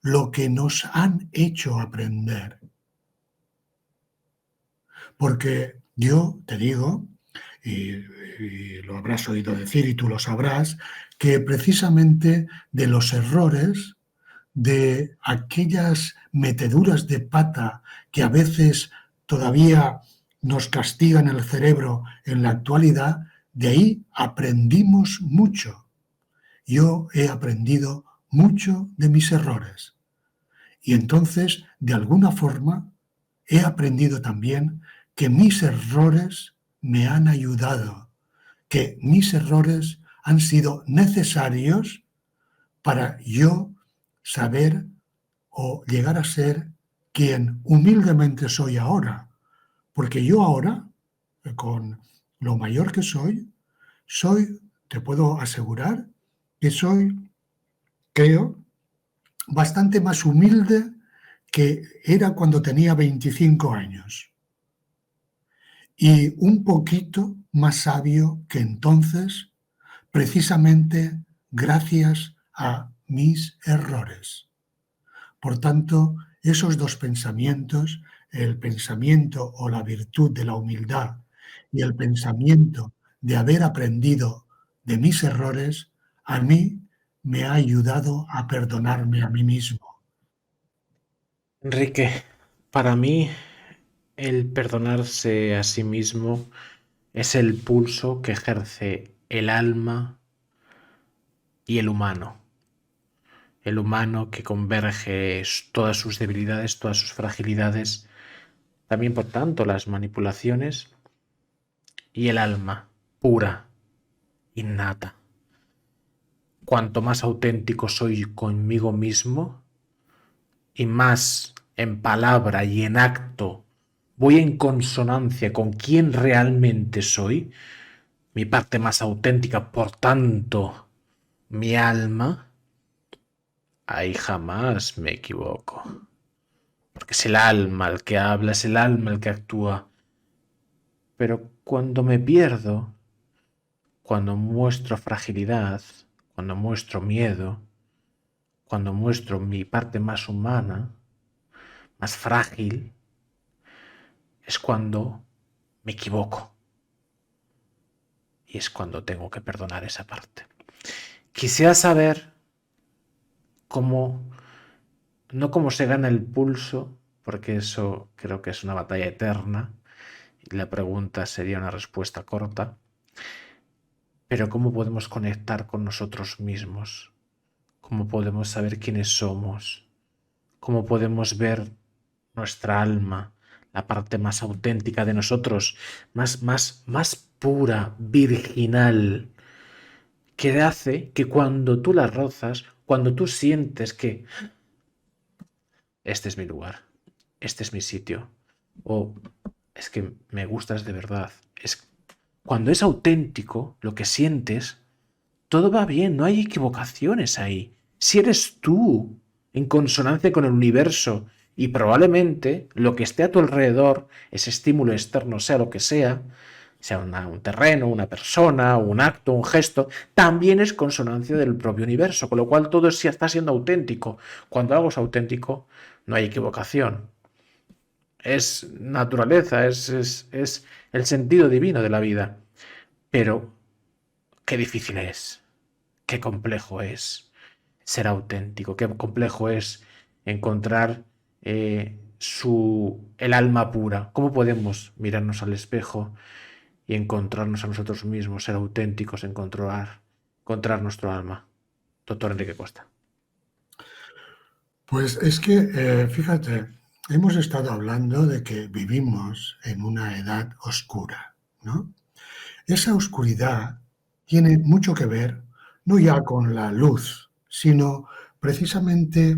lo que nos han hecho aprender. Porque yo te digo, y lo habrás oído decir y tú lo sabrás, que precisamente de los errores, de aquellas meteduras de pata que a veces todavía nos castigan el cerebro en la actualidad, de ahí aprendimos mucho. Yo he aprendido mucho de mis errores. Y entonces, de alguna forma, he aprendido también que mis errores me han ayudado, que mis errores han sido necesarios para yo saber o llegar a ser quien humildemente soy ahora. Porque yo ahora, con lo mayor que soy, te puedo asegurar, que soy, creo, bastante más humilde que era cuando tenía 25 años. Y un poquito más sabio que entonces, precisamente gracias a mis errores. Por tanto, esos dos pensamientos, el pensamiento o la virtud de la humildad y el pensamiento de haber aprendido de mis errores, a mí me ha ayudado a perdonarme a mí mismo. Enrique, para mí el perdonarse a sí mismo es el pulso que ejerce el alma y el humano. El humano que converge todas sus debilidades, todas sus fragilidades, también por tanto las manipulaciones, y el alma pura, innata. Cuanto más auténtico soy conmigo mismo y más en palabra y en acto voy en consonancia con quien realmente soy, mi parte más auténtica, por tanto, mi alma, ahí jamás me equivoco. Porque es el alma el que habla, es el alma el que actúa. Pero cuando me pierdo, cuando muestro fragilidad, cuando muestro miedo, cuando muestro mi parte más humana, más frágil, es cuando me equivoco. Y es cuando tengo que perdonar esa parte. Quisiera saber cómo, no cómo se gana el pulso, porque eso creo que es una batalla eterna, y la pregunta sería una respuesta corta, pero cómo podemos conectar con nosotros mismos, cómo podemos saber quiénes somos, cómo podemos ver nuestra alma, la parte más auténtica de nosotros, más pura, virginal, que hace que cuando tú la rozas, cuando tú sientes que este es mi lugar, este es mi sitio, o es que me gustas de verdad, es cuando es auténtico lo que sientes, todo va bien, no hay equivocaciones ahí. Si eres tú, en consonancia con el universo, y probablemente lo que esté a tu alrededor, ese estímulo externo, sea lo que sea un terreno, una persona, un acto, un gesto, también es consonancia del propio universo, con lo cual todo está siendo auténtico. Cuando algo es auténtico, no hay equivocación. Es naturaleza, es el sentido divino de la vida. Pero qué difícil es, qué complejo es ser auténtico, qué complejo es encontrar el alma pura. ¿Cómo podemos mirarnos al espejo y encontrarnos a nosotros mismos, ser auténticos, encontrar nuestro alma? Doctor Enrique Costa. Pues es que, fíjate, hemos estado hablando de que vivimos en una edad oscura, ¿no? Esa oscuridad tiene mucho que ver, no ya con la luz, sino precisamente,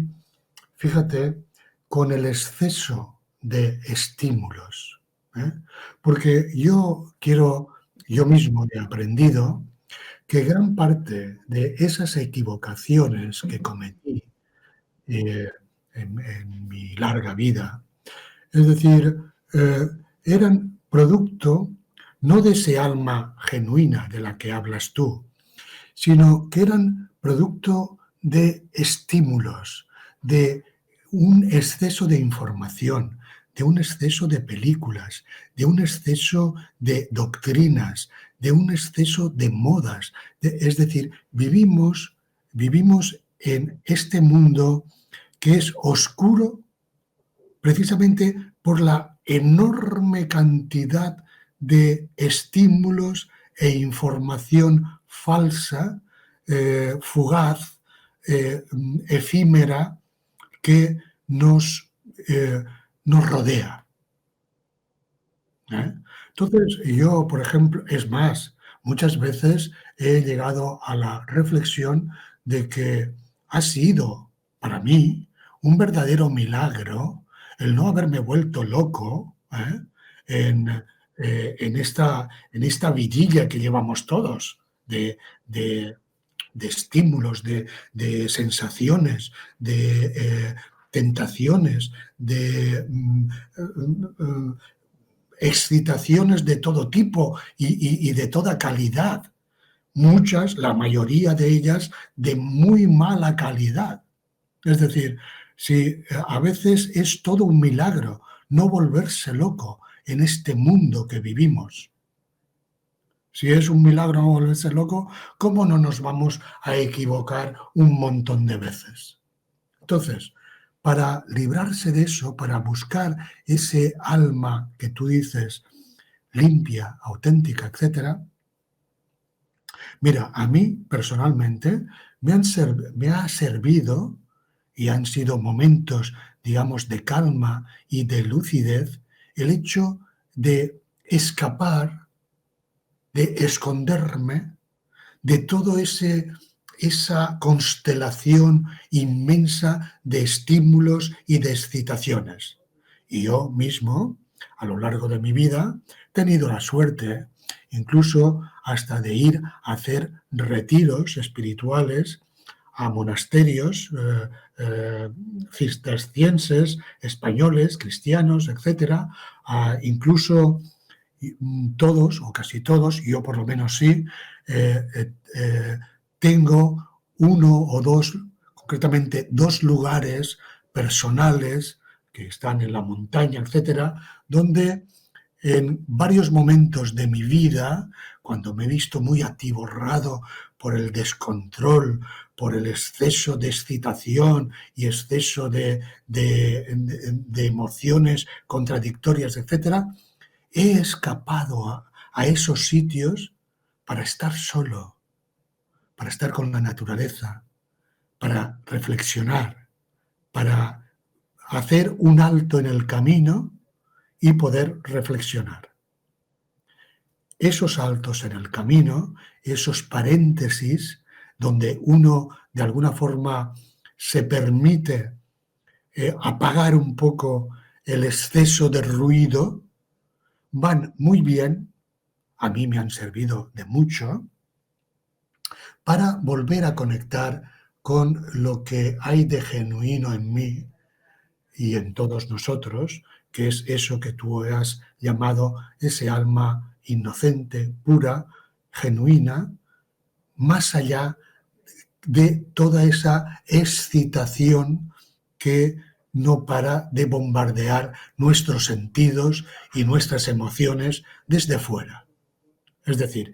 fíjate, con el exceso de estímulos, ¿eh? Porque yo mismo he aprendido que gran parte de esas equivocaciones que cometí eh, en mi larga vida, es decir, eran producto no de ese alma genuina de la que hablas tú, sino que eran producto de estímulos, de un exceso de información, de un exceso de películas, de un exceso de doctrinas, de un exceso de modas. Es decir, vivimos en este mundo que es oscuro precisamente por la enorme cantidad de estímulos e información falsa, fugaz, efímera, que nos rodea, ¿eh? Entonces, yo, por ejemplo, es más, muchas veces he llegado a la reflexión de que ha sido para mí un verdadero milagro el no haberme vuelto loco, ¿eh? en, en esta vidilla que llevamos todos de, de- de estímulos, de sensaciones, de tentaciones, de excitaciones de todo tipo y de toda calidad. Muchas, la mayoría de ellas, de muy mala calidad. Es decir, si a veces es todo un milagro no volverse loco en este mundo que vivimos. Si es un milagro no volverse loco, ¿cómo no nos vamos a equivocar un montón de veces? Entonces, para librarse de eso, para buscar ese alma que tú dices limpia, auténtica, etcétera, mira, a mí personalmente me ha servido y han sido momentos, digamos, de calma y de lucidez el hecho de escapar, de esconderme de todo esa constelación inmensa de estímulos y de excitaciones. Y yo mismo a lo largo de mi vida, he tenido la suerte incluso hasta de ir a hacer retiros espirituales a monasterios cistercienses, españoles, cristianos, etcétera, incluso todos o casi todos, yo por lo menos sí, tengo uno o dos, concretamente dos lugares personales que están en la montaña, etcétera, donde en varios momentos de mi vida, cuando me he visto muy atiborrado por el descontrol, por el exceso de excitación y exceso de emociones contradictorias, etcétera, he escapado a esos sitios para estar solo, para estar con la naturaleza, para reflexionar, para hacer un alto en el camino y poder reflexionar. Esos altos en el camino, esos paréntesis donde uno de alguna forma se permite apagar un poco el exceso de ruido, van muy bien, a mí me han servido de mucho, para volver a conectar con lo que hay de genuino en mí y en todos nosotros, que es eso que tú has llamado ese alma inocente, pura, genuina, más allá de toda esa excitación que no para de bombardear nuestros sentidos y nuestras emociones desde fuera. Es decir,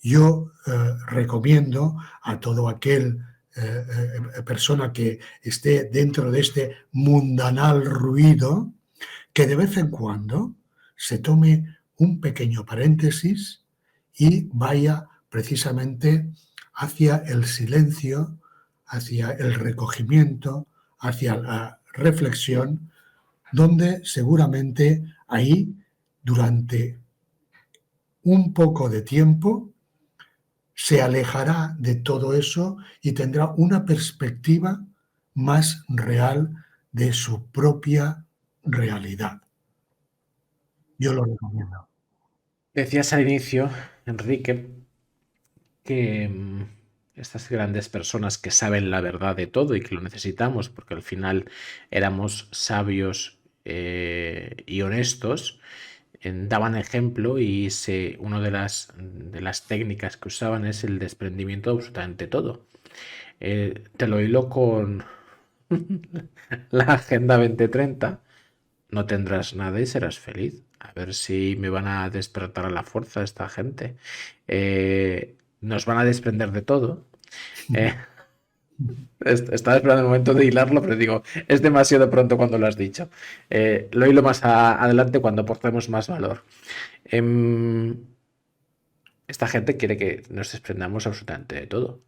yo recomiendo a todo aquel persona que esté dentro de este mundanal ruido que de vez en cuando se tome un pequeño paréntesis y vaya precisamente hacia el silencio, hacia el recogimiento, hacia la reflexión, donde seguramente ahí, durante un poco de tiempo, se alejará de todo eso y tendrá una perspectiva más real de su propia realidad. Yo lo recomiendo. Decías al inicio, Enrique, que estas grandes personas que saben la verdad de todo y que lo necesitamos porque al final éramos sabios y honestos, daban ejemplo y una de las técnicas que usaban es el desprendimiento de absolutamente todo. Te lo hilo con la Agenda 2030. No tendrás nada y serás feliz. A ver si me van a despertar a la fuerza esta gente. Nos van a desprender de todo. Estaba esperando el momento de hilarlo, pero digo, es demasiado pronto cuando lo has dicho. Lo hilo más adelante cuando aportemos más valor. Esta gente quiere que nos desprendamos absolutamente de todo.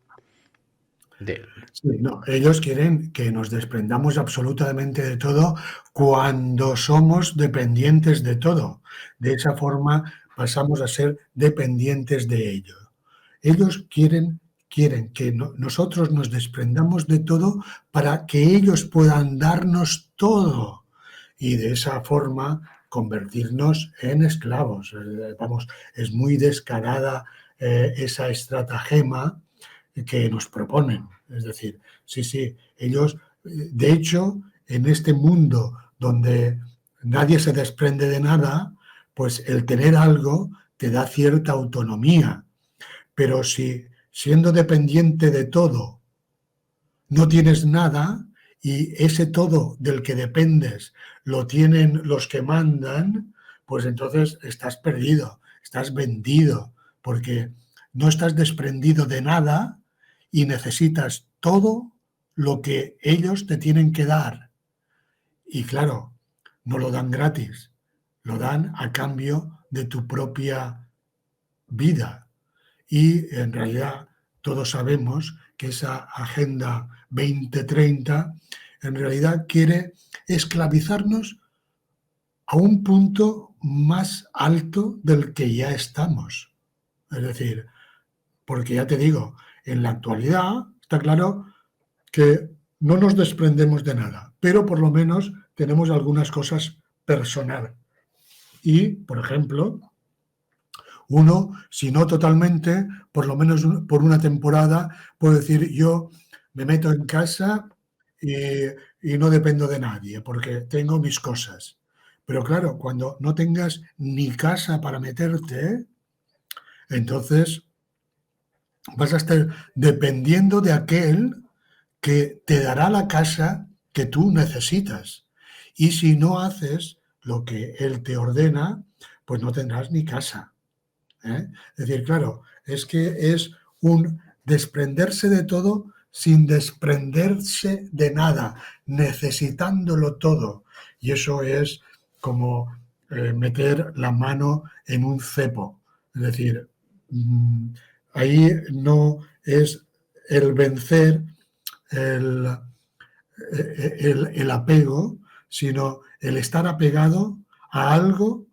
Sí, no, ellos quieren que nos desprendamos absolutamente de todo cuando somos dependientes de todo. De esa forma pasamos a ser dependientes de ello. Ellos quieren que nosotros nos desprendamos de todo para que ellos puedan darnos todo y de esa forma convertirnos en esclavos. Vamos, es muy descarada esa estratagema que nos proponen. Es decir, sí, ellos, de hecho, en este mundo donde nadie se desprende de nada, pues el tener algo te da cierta autonomía. Pero si siendo dependiente de todo no tienes nada y ese todo del que dependes lo tienen los que mandan, pues entonces estás perdido, estás vendido, porque no estás desprendido de nada y necesitas todo lo que ellos te tienen que dar. Y claro, no lo dan gratis, lo dan a cambio de tu propia vida. Y en realidad todos sabemos que esa Agenda 2030 en realidad quiere esclavizarnos a un punto más alto del que ya estamos. Es decir, porque ya te digo, en la actualidad está claro que no nos desprendemos de nada, pero por lo menos tenemos algunas cosas personales Y, por ejemplo, uno, si no totalmente, por lo menos por una temporada, puedo decir, yo me meto en casa y no dependo de nadie, porque tengo mis cosas. Pero claro, cuando no tengas ni casa para meterte, entonces vas a estar dependiendo de aquel que te dará la casa que tú necesitas. Y si no haces lo que él te ordena, pues no tendrás ni casa. ¿Eh? Es decir, claro, es que es un desprenderse de todo sin desprenderse de nada, necesitándolo todo. Y eso es como meter la mano en un cepo. Es decir, ahí no es el vencer el, el apego, sino el estar apegado a algo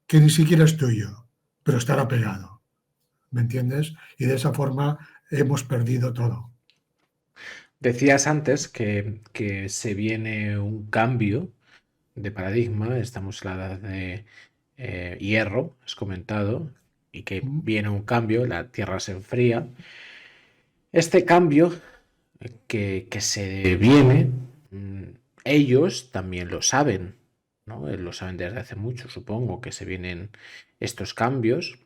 que ni siquiera es tuyo, pero estar apegado. ¿Me entiendes? Y de esa forma hemos perdido todo. Decías antes que se viene un cambio de paradigma, estamos en la edad de hierro, has comentado, y que viene un cambio, la Tierra se enfría. Este cambio que se viene, ellos también lo saben, ¿no? Lo saben desde hace mucho, supongo, que se vienen estos cambios,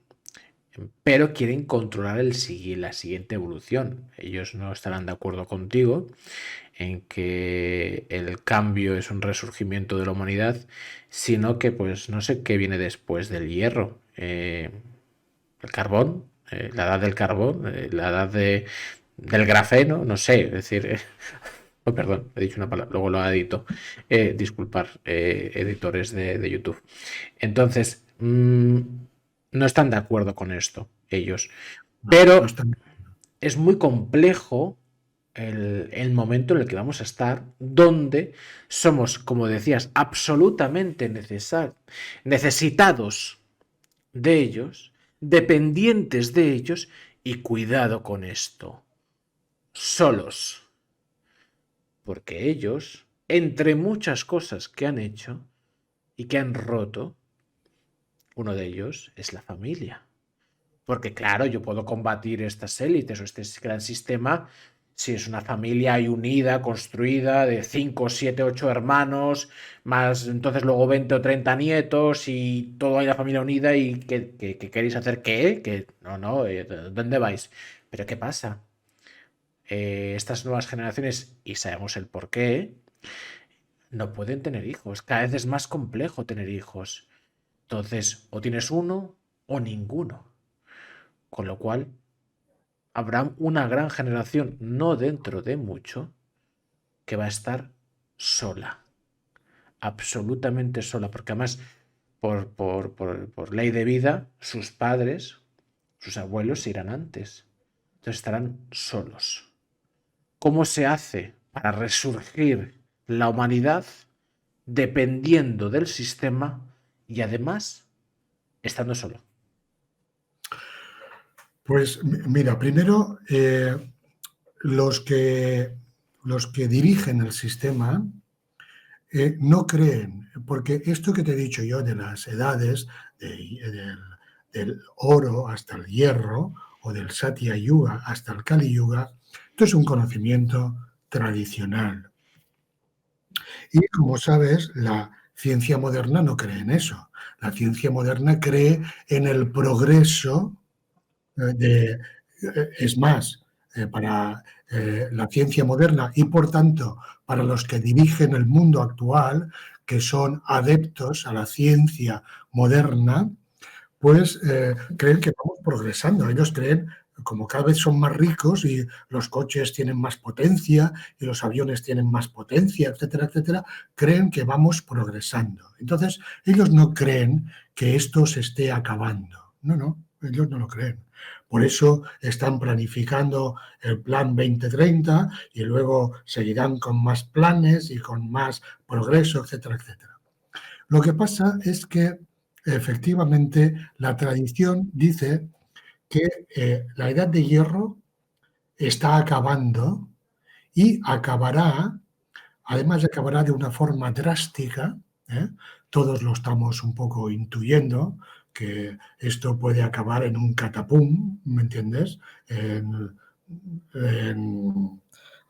pero quieren controlar la siguiente evolución. Ellos no estarán de acuerdo contigo en que el cambio es un resurgimiento de la humanidad, sino que, pues, no sé qué viene después del hierro. El carbón, la edad del carbón, la edad del grafeno, no sé, es decir, oh, perdón, he dicho una palabra, luego lo edito. Disculpar, editores de YouTube. Entonces, no están de acuerdo con esto, ellos. No Pero están... es muy complejo el momento en el que vamos a estar, donde somos, como decías, absolutamente necesitados de ellos, dependientes de ellos, y cuidado con esto, solos. Porque ellos, entre muchas cosas que han hecho y que han roto, uno de ellos es la familia. Porque claro, yo puedo combatir estas élites o este gran sistema si es una familia ahí unida, construida, de 5, 7, 8 hermanos, más entonces luego 20 o 30 nietos y todo ahí la familia unida y que queréis hacer qué, que no, ¿dónde vais? Pero ¿qué pasa? Estas nuevas generaciones, y sabemos el por qué, no pueden tener hijos. Cada vez es más complejo tener hijos. Entonces, o tienes uno o ninguno. Con lo cual, habrá una gran generación, no dentro de mucho, que va a estar sola, absolutamente sola, porque además, por ley de vida, sus padres, sus abuelos se irán antes. Entonces estarán solos. ¿Cómo se hace para resurgir la humanidad dependiendo del sistema y además estando solo? Pues mira, primero, los que, los que dirigen el sistema no creen, porque esto que te he dicho yo de las edades, del oro hasta el hierro, o del Satya Yuga hasta el Kali Yuga, esto es un conocimiento tradicional. Y como sabes, la ciencia moderna no cree en eso. La ciencia moderna cree en el progreso es más, para la ciencia moderna y por tanto para los que dirigen el mundo actual, que son adeptos a la ciencia moderna, pues creen que vamos progresando. Ellos creen, como cada vez son más ricos y los coches tienen más potencia y los aviones tienen más potencia, etcétera, etcétera, creen que vamos progresando. Entonces, ellos no creen que esto se esté acabando. No, ellos no lo creen. Por eso están planificando el plan 2030 y luego seguirán con más planes y con más progreso, etcétera, etcétera. Lo que pasa es que efectivamente la tradición dice que la edad de hierro está acabando y acabará, además acabará de una forma drástica, ¿eh? todos lo estamos un poco intuyendo, que esto puede acabar en un catapum, ¿me entiendes?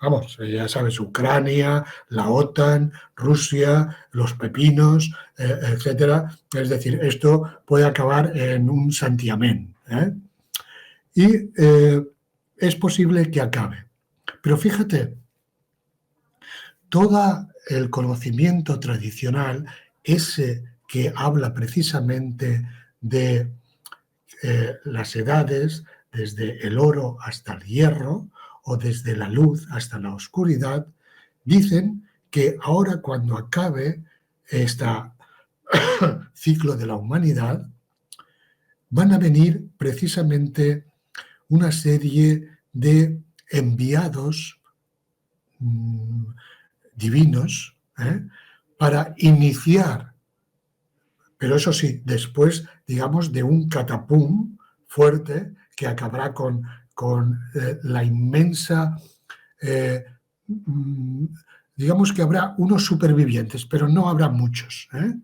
Vamos, ya sabes, Ucrania, la OTAN, Rusia, los pepinos, etcétera. Es decir, esto puede acabar en un santiamén, ¿eh? Y es posible que acabe. Pero fíjate, todo el conocimiento tradicional, ese que habla precisamente de las edades, desde el oro hasta el hierro, o desde la luz hasta la oscuridad, dicen que ahora cuando acabe este ciclo de la humanidad, van a venir precisamente una serie de enviados divinos, para iniciar, pero eso sí, después, digamos, de un catapum fuerte que acabará con la inmensa, digamos que habrá unos supervivientes, pero no habrá muchos, ¿eh?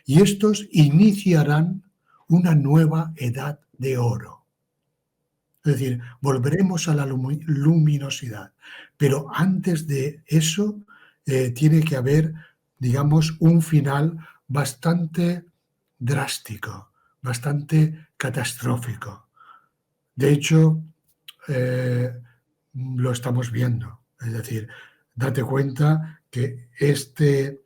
Y estos iniciarán una nueva edad de oro. Es decir, volveremos a la luminosidad. Pero antes de eso tiene que haber, digamos, un final bastante drástico, bastante catastrófico. De hecho, lo estamos viendo. Es decir, date cuenta que este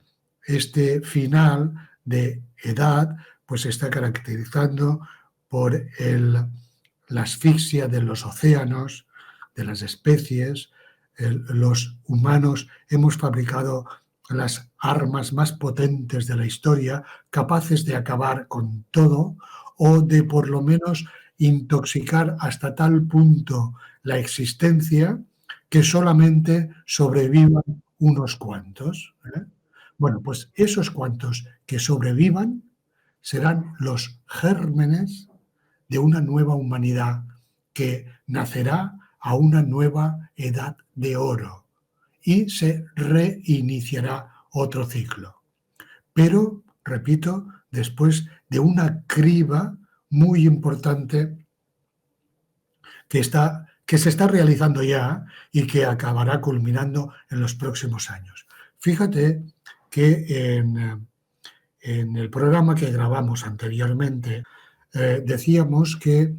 final de edad pues se está caracterizando por la asfixia de los océanos, de las especies. Los humanos hemos fabricado las armas más potentes de la historia, capaces de acabar con todo o de por lo menos intoxicar hasta tal punto la existencia que solamente sobrevivan unos cuantos, ¿eh? Bueno, pues esos cuantos que sobrevivan serán los gérmenes de una nueva humanidad que nacerá a una nueva edad de oro y se reiniciará otro ciclo. Pero, repito, después de una criba muy importante que se está realizando ya y que acabará culminando en los próximos años. Fíjate que en el programa que grabamos anteriormente decíamos que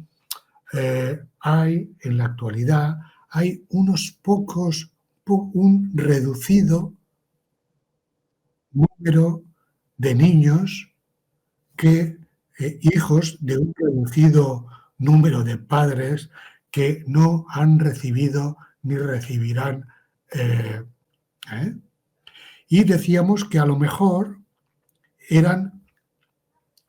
hay en la actualidad hay unos pocos, un reducido número de niños que hijos de un reducido número de padres que no han recibido ni recibirán. eh, ¿eh? Y decíamos que a lo mejor eran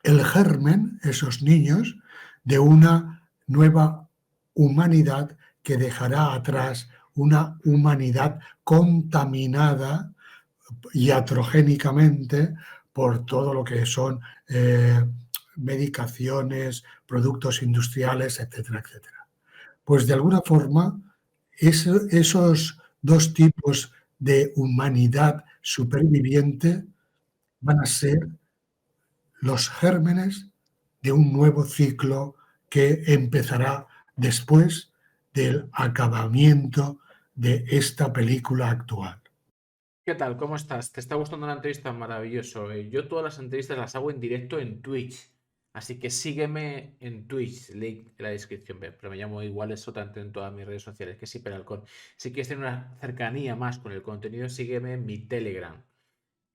el germen, esos niños, de una nueva humanidad que dejará atrás una humanidad contaminada iatrogénicamente por todo lo que son medicaciones, productos industriales, etcétera, etcétera. Pues de alguna forma, esos dos tipos de humanidad superviviente van a ser los gérmenes de un nuevo ciclo que empezará después del acabamiento de esta película actual. ¿Qué tal? ¿Cómo estás? ¿Te está gustando la entrevista? Maravilloso. Yo todas las entrevistas las hago en directo en Twitch. Así que sígueme en Twitch, link en la descripción. Pero me llamo igual, es tanto en todas mis redes sociales, que sí, Peralcón. Si quieres tener una cercanía más con el contenido, sígueme en mi Telegram.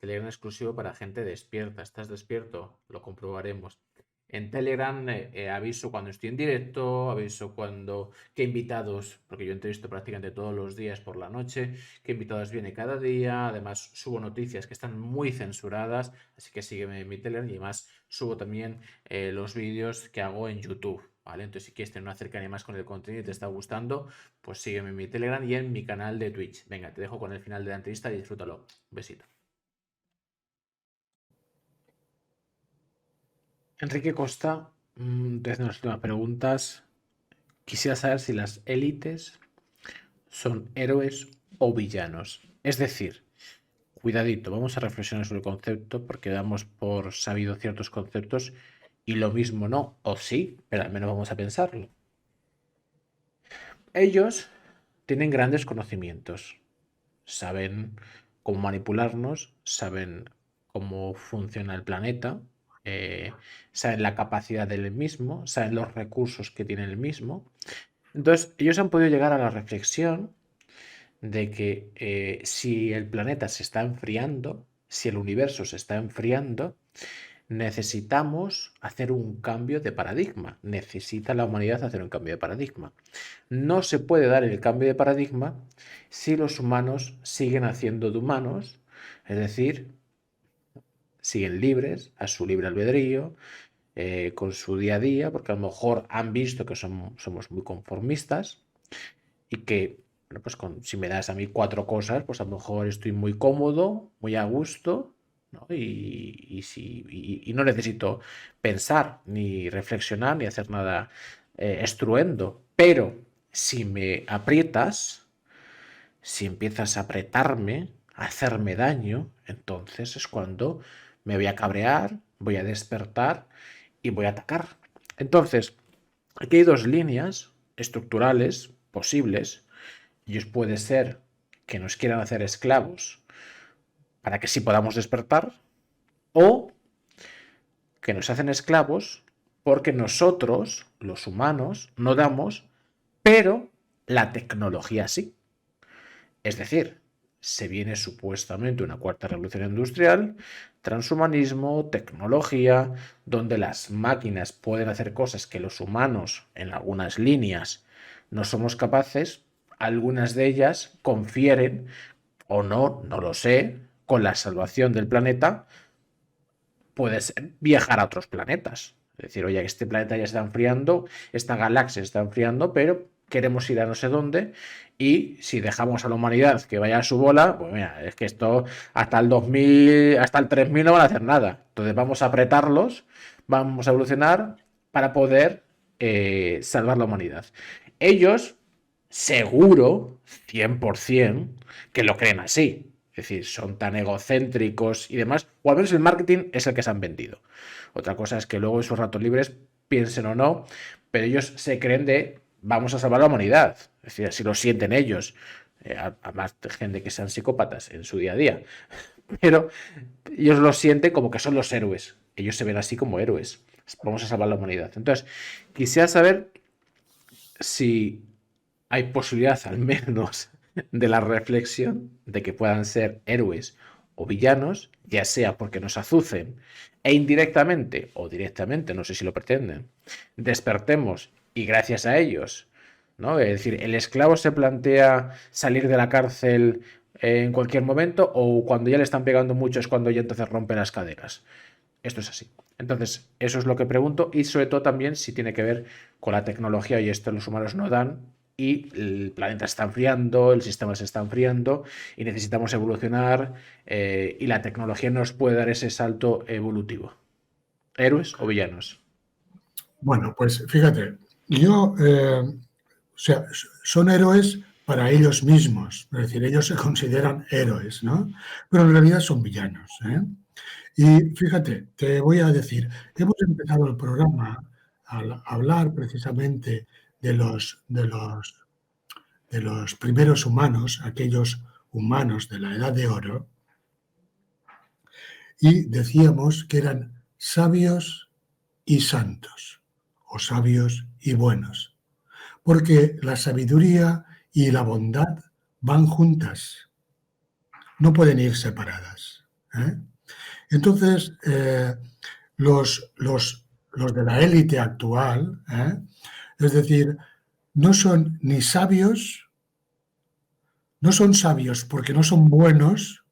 Telegram exclusivo para gente despierta. ¿Estás despierto? Lo comprobaremos. En Telegram aviso cuando estoy en directo, aviso cuando qué invitados, porque yo entrevisto prácticamente todos los días por la noche, qué invitados viene cada día. Además subo noticias que están muy censuradas, así que sígueme en mi Telegram y además subo también los vídeos que hago en YouTube. ¿Vale? Entonces, si quieres tener una cercanía más con el contenido y te está gustando, pues sígueme en mi Telegram y en mi canal de Twitch. Venga, te dejo con el final de la entrevista y disfrútalo. Un besito. Enrique Costa, te hace unas últimas preguntas. Quisiera saber si las élites son héroes o villanos. Es decir, cuidadito, vamos a reflexionar sobre el concepto porque damos por sabido ciertos conceptos y lo mismo no, o sí, pero al menos vamos a pensarlo. Ellos tienen grandes conocimientos, saben cómo manipularnos, saben cómo funciona el planeta, eh, saben la capacidad del mismo, saben los recursos que tiene el mismo. Entonces, ellos han podido llegar a la reflexión de que si el planeta se está enfriando, si el universo se está enfriando, necesitamos hacer un cambio de paradigma. Necesita la humanidad hacer un cambio de paradigma. No se puede dar el cambio de paradigma si los humanos siguen haciendo de humanos, es decir, siguen libres, a su libre albedrío, con su día a día, porque a lo mejor han visto que somos muy conformistas y que, bueno, pues si me das a mí 4 cosas, pues a lo mejor estoy muy cómodo, muy a gusto, ¿no? Y no necesito pensar, ni reflexionar, ni hacer nada estruendo. Pero si me aprietas, si empiezas a apretarme, a hacerme daño, entonces es cuando me voy a cabrear, voy a despertar y voy a atacar. Entonces, aquí hay 2 líneas estructurales posibles. Ellos puede ser que nos quieran hacer esclavos para que sí podamos despertar, o que nos hacen esclavos porque nosotros, los humanos, no damos, pero la tecnología sí. Es decir, se viene supuestamente una 4.ª revolución industrial, transhumanismo, tecnología, donde las máquinas pueden hacer cosas que los humanos, en algunas líneas, no somos capaces. Algunas de ellas confieren, o no, no lo sé, con la salvación del planeta, puede ser viajar a otros planetas. Es decir, oye, este planeta ya está enfriando, esta galaxia se está enfriando, pero queremos ir a no sé dónde, y si dejamos a la humanidad que vaya a su bola, pues mira, es que esto hasta el 2000, hasta el 3000 no van a hacer nada. Entonces vamos a apretarlos, vamos a evolucionar para poder salvar la humanidad. Ellos, seguro, 100%, que lo creen así. Es decir, son tan egocéntricos y demás, o al menos el marketing es el que se han vendido. Otra cosa es que luego en sus ratos libres piensen o no, pero ellos se creen de vamos a salvar la humanidad. Es decir, así lo sienten ellos. Además de gente que sean psicópatas en su día a día. Pero ellos lo sienten como que son los héroes. Ellos se ven así como héroes. Vamos a salvar la humanidad. Entonces, quisiera saber si hay posibilidad al menos de la reflexión de que puedan ser héroes o villanos, ya sea porque nos azucen e indirectamente o directamente, no sé si lo pretenden, despertemos y gracias a ellos, ¿no? Es decir, el esclavo se plantea salir de la cárcel en cualquier momento, o cuando ya le están pegando mucho es cuando ya entonces rompe las caderas. Esto es así. Entonces, eso es lo que pregunto, y sobre todo también si tiene que ver con la tecnología, y esto los humanos no dan, y el planeta está enfriando, el sistema se está enfriando y necesitamos evolucionar, y la tecnología nos puede dar ese salto evolutivo. ¿Héroes o villanos? Bueno, pues fíjate, o sea, son héroes para ellos mismos, es decir, ellos se consideran héroes, ¿no? Pero en realidad son villanos, ¿eh? Y fíjate, te voy a decir, hemos empezado el programa al hablar precisamente de los primeros humanos, aquellos humanos de la Edad de Oro, y decíamos que eran sabios y santos, o sabios y buenos, porque la sabiduría y la bondad van juntas, no pueden ir separadas, ¿eh? Entonces, los de la élite actual, es decir, no son ni sabios, no son sabios porque no son buenos,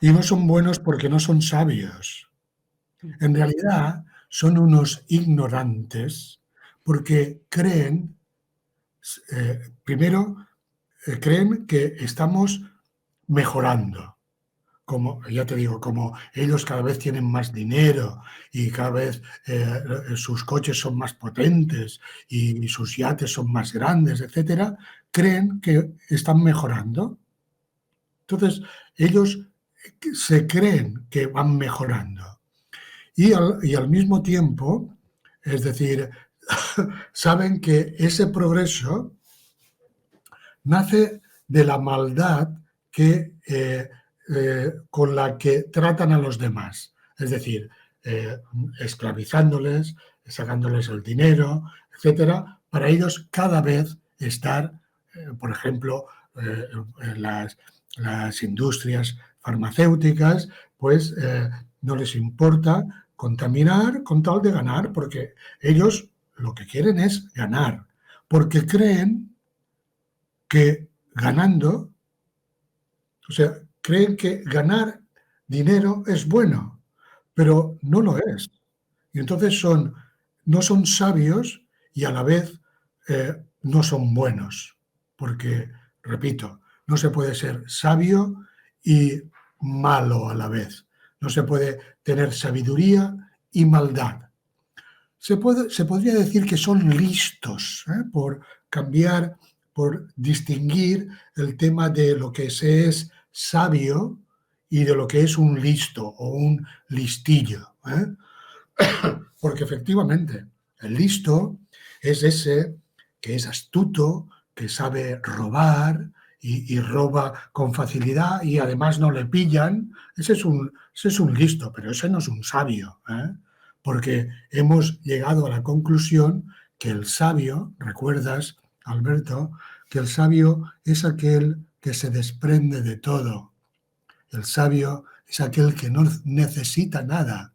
y no son buenos porque no son sabios. En realidad son unos ignorantes porque creen, primero, creen que estamos mejorando. Como ya te digo, como ellos cada vez tienen más dinero y cada vez sus coches son más potentes y sus yates son más grandes, etcétera, creen que están mejorando. Entonces, ellos se creen que van mejorando. Y al mismo tiempo, es decir, saben que ese progreso nace de la maldad con la que tratan a los demás. Es decir, esclavizándoles, sacándoles el dinero, etcétera, para ellos cada vez estar, por ejemplo, en las industrias farmacéuticas, pues no les importa contaminar con tal de ganar, porque ellos lo que quieren es ganar, porque creen que ganando, o sea, creen que ganar dinero es bueno, pero no lo es. Y entonces no son sabios y a la vez no son buenos, porque, repito, no se puede ser sabio y malo a la vez. No se puede tener sabiduría y maldad. Se podría decir que son listos, por cambiar, por distinguir el tema de lo que se es sabio y de lo que es un listo o un listillo. Porque efectivamente, el listo es ese que es astuto, que sabe robar y roba con facilidad y además no le pillan. Ese es un listo, pero ese no es un sabio, porque hemos llegado a la conclusión que el sabio, recuerdas, Alberto, que el sabio es aquel que se desprende de todo. El sabio es aquel que no necesita nada.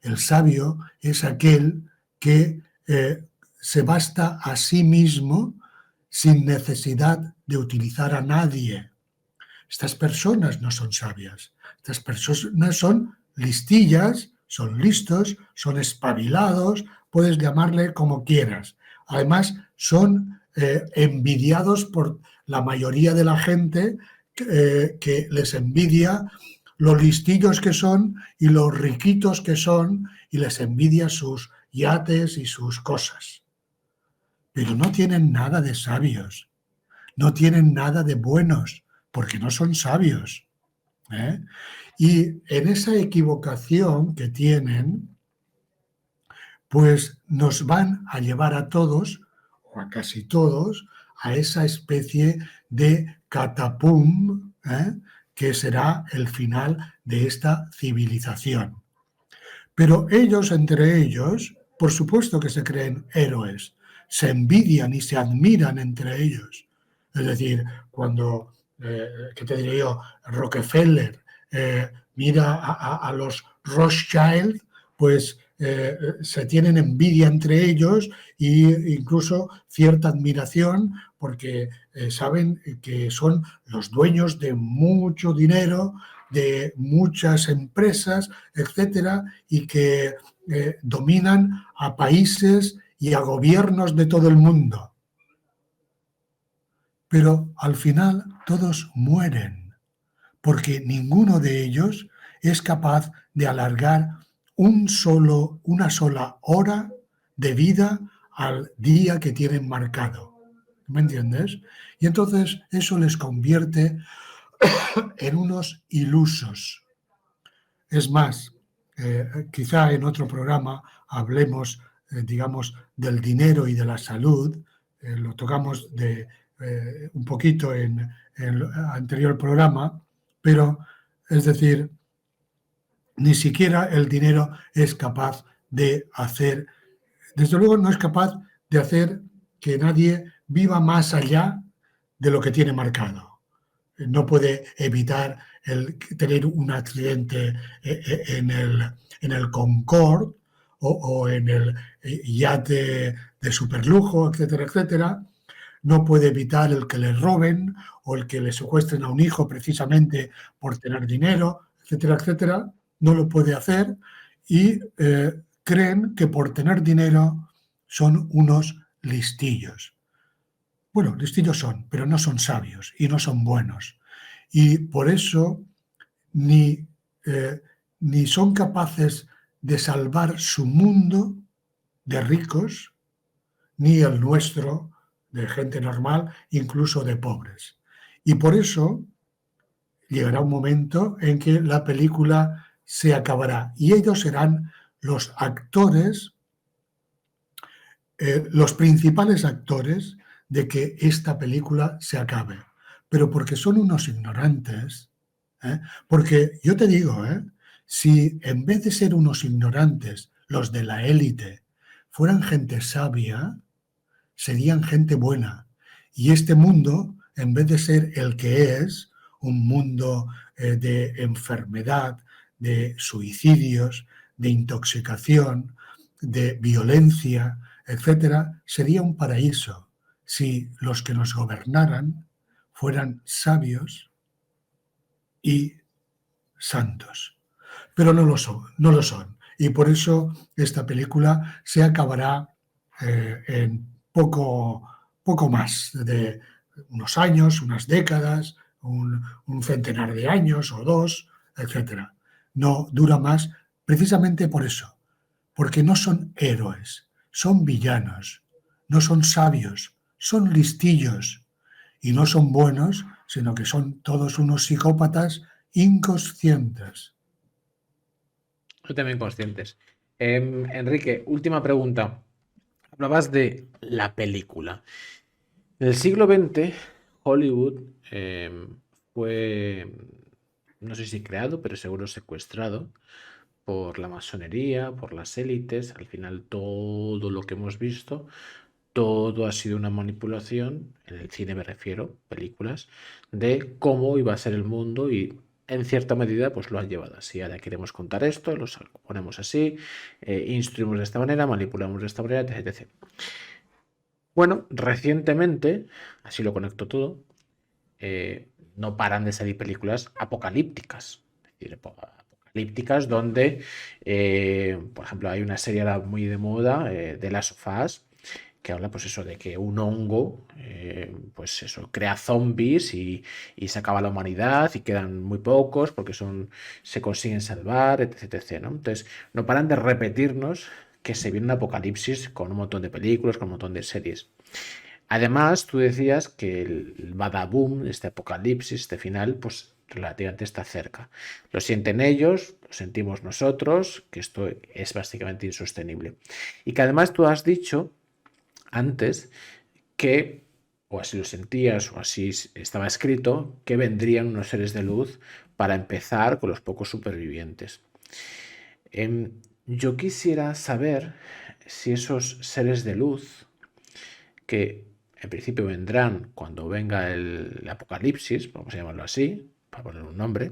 El sabio es aquel que se basta a sí mismo sin necesidad de utilizar a nadie. Estas personas no son sabias. Estas personas son listillas, son listos, son espabilados, puedes llamarle como quieras. Además, son envidiados por la mayoría de la gente que les envidia lo listillos que son y los riquitos que son y les envidia sus yates y sus cosas. Pero no tienen nada de sabios, no tienen nada de buenos, porque no son sabios. Y en esa equivocación que tienen, pues nos van a llevar a todos, o a casi todos, a esa especie de catapum, que será el final de esta civilización. Pero ellos, entre ellos, por supuesto que se creen héroes, se envidian y se admiran entre ellos. Es decir, cuando, ¿qué te diré yo? Rockefeller mira a los Rothschild, pues se tienen envidia entre ellos e incluso cierta admiración porque saben que son los dueños de mucho dinero, de muchas empresas, etcétera, y que dominan a países y a gobiernos de todo el mundo. Pero al final todos mueren, porque ninguno de ellos es capaz de alargar una sola hora de vida al día que tienen marcado. ¿Me entiendes? Y entonces eso les convierte en unos ilusos. Es más, quizá en otro programa hablemos, digamos, del dinero y de la salud. Lo tocamos un poquito en el anterior programa, pero es decir, ni siquiera el dinero es capaz de hacer, desde luego no es capaz de hacer que nadie viva más allá de lo que tiene marcado. No puede evitar tener un accidente en el Concorde o en el yate de superlujo, etcétera, etcétera. No puede evitar el que le roben o el que le secuestren a un hijo precisamente por tener dinero, etcétera, etcétera. No lo puede hacer y creen que por tener dinero son unos listillos. Bueno, listillos son, pero no son sabios y no son buenos. Y por eso ni son capaces de salvar su mundo de ricos, ni el nuestro de gente normal, incluso de pobres. Y por eso llegará un momento en que la película se acabará y ellos serán los actores, los principales actores de que esta película se acabe. Pero porque son unos ignorantes, porque yo te digo, si en vez de ser unos ignorantes, los de la élite fueran gente sabia, serían gente buena. Y este mundo, en vez de ser el que es, un mundo de enfermedad, de suicidios, de intoxicación, de violencia, etcétera, sería un paraíso si los que nos gobernaran fueran sabios y santos. Pero no lo son, no lo son. Y por eso esta película se acabará en poco más de unos años, unas décadas, un centenar de años o dos, etcétera. No dura más precisamente por eso, porque no son héroes, son villanos, no son sabios, son listillos y no son buenos, sino que son todos unos psicópatas inconscientes. También conscientes. Enrique, última pregunta. Hablabas de la película. En el siglo XX, Hollywood fue, no sé si creado, pero seguro secuestrado por la masonería, por las élites. Al final todo lo que hemos visto, todo ha sido una manipulación, en el cine me refiero, películas, de cómo iba a ser el mundo y en cierta medida pues lo han llevado así. Ahora queremos contar esto, lo ponemos así, instruimos de esta manera, manipulamos de esta manera, etc, etc. Bueno, recientemente, así lo conecto todo, no paran de salir películas apocalípticas. Es decir, apocalípticas donde, por ejemplo, hay una serie ahora muy de moda, de Last of Us, que habla pues eso de que un hongo pues eso crea zombies y se acaba la humanidad y quedan muy pocos porque se consiguen salvar, etc, etc, ¿no? Entonces no paran de repetirnos que se viene un apocalipsis con un montón de películas, con un montón de series. Además, tú decías que el badaboom, este apocalipsis, este final, pues relativamente está cerca. Lo sienten ellos, lo sentimos nosotros, que esto es básicamente insostenible. Y que además tú has dicho antes que, o así lo sentías, o así estaba escrito, que vendrían unos seres de luz para empezar con los pocos supervivientes. Yo quisiera saber si esos seres de luz, que en principio vendrán cuando venga el apocalipsis, vamos a llamarlo así, para poner un nombre,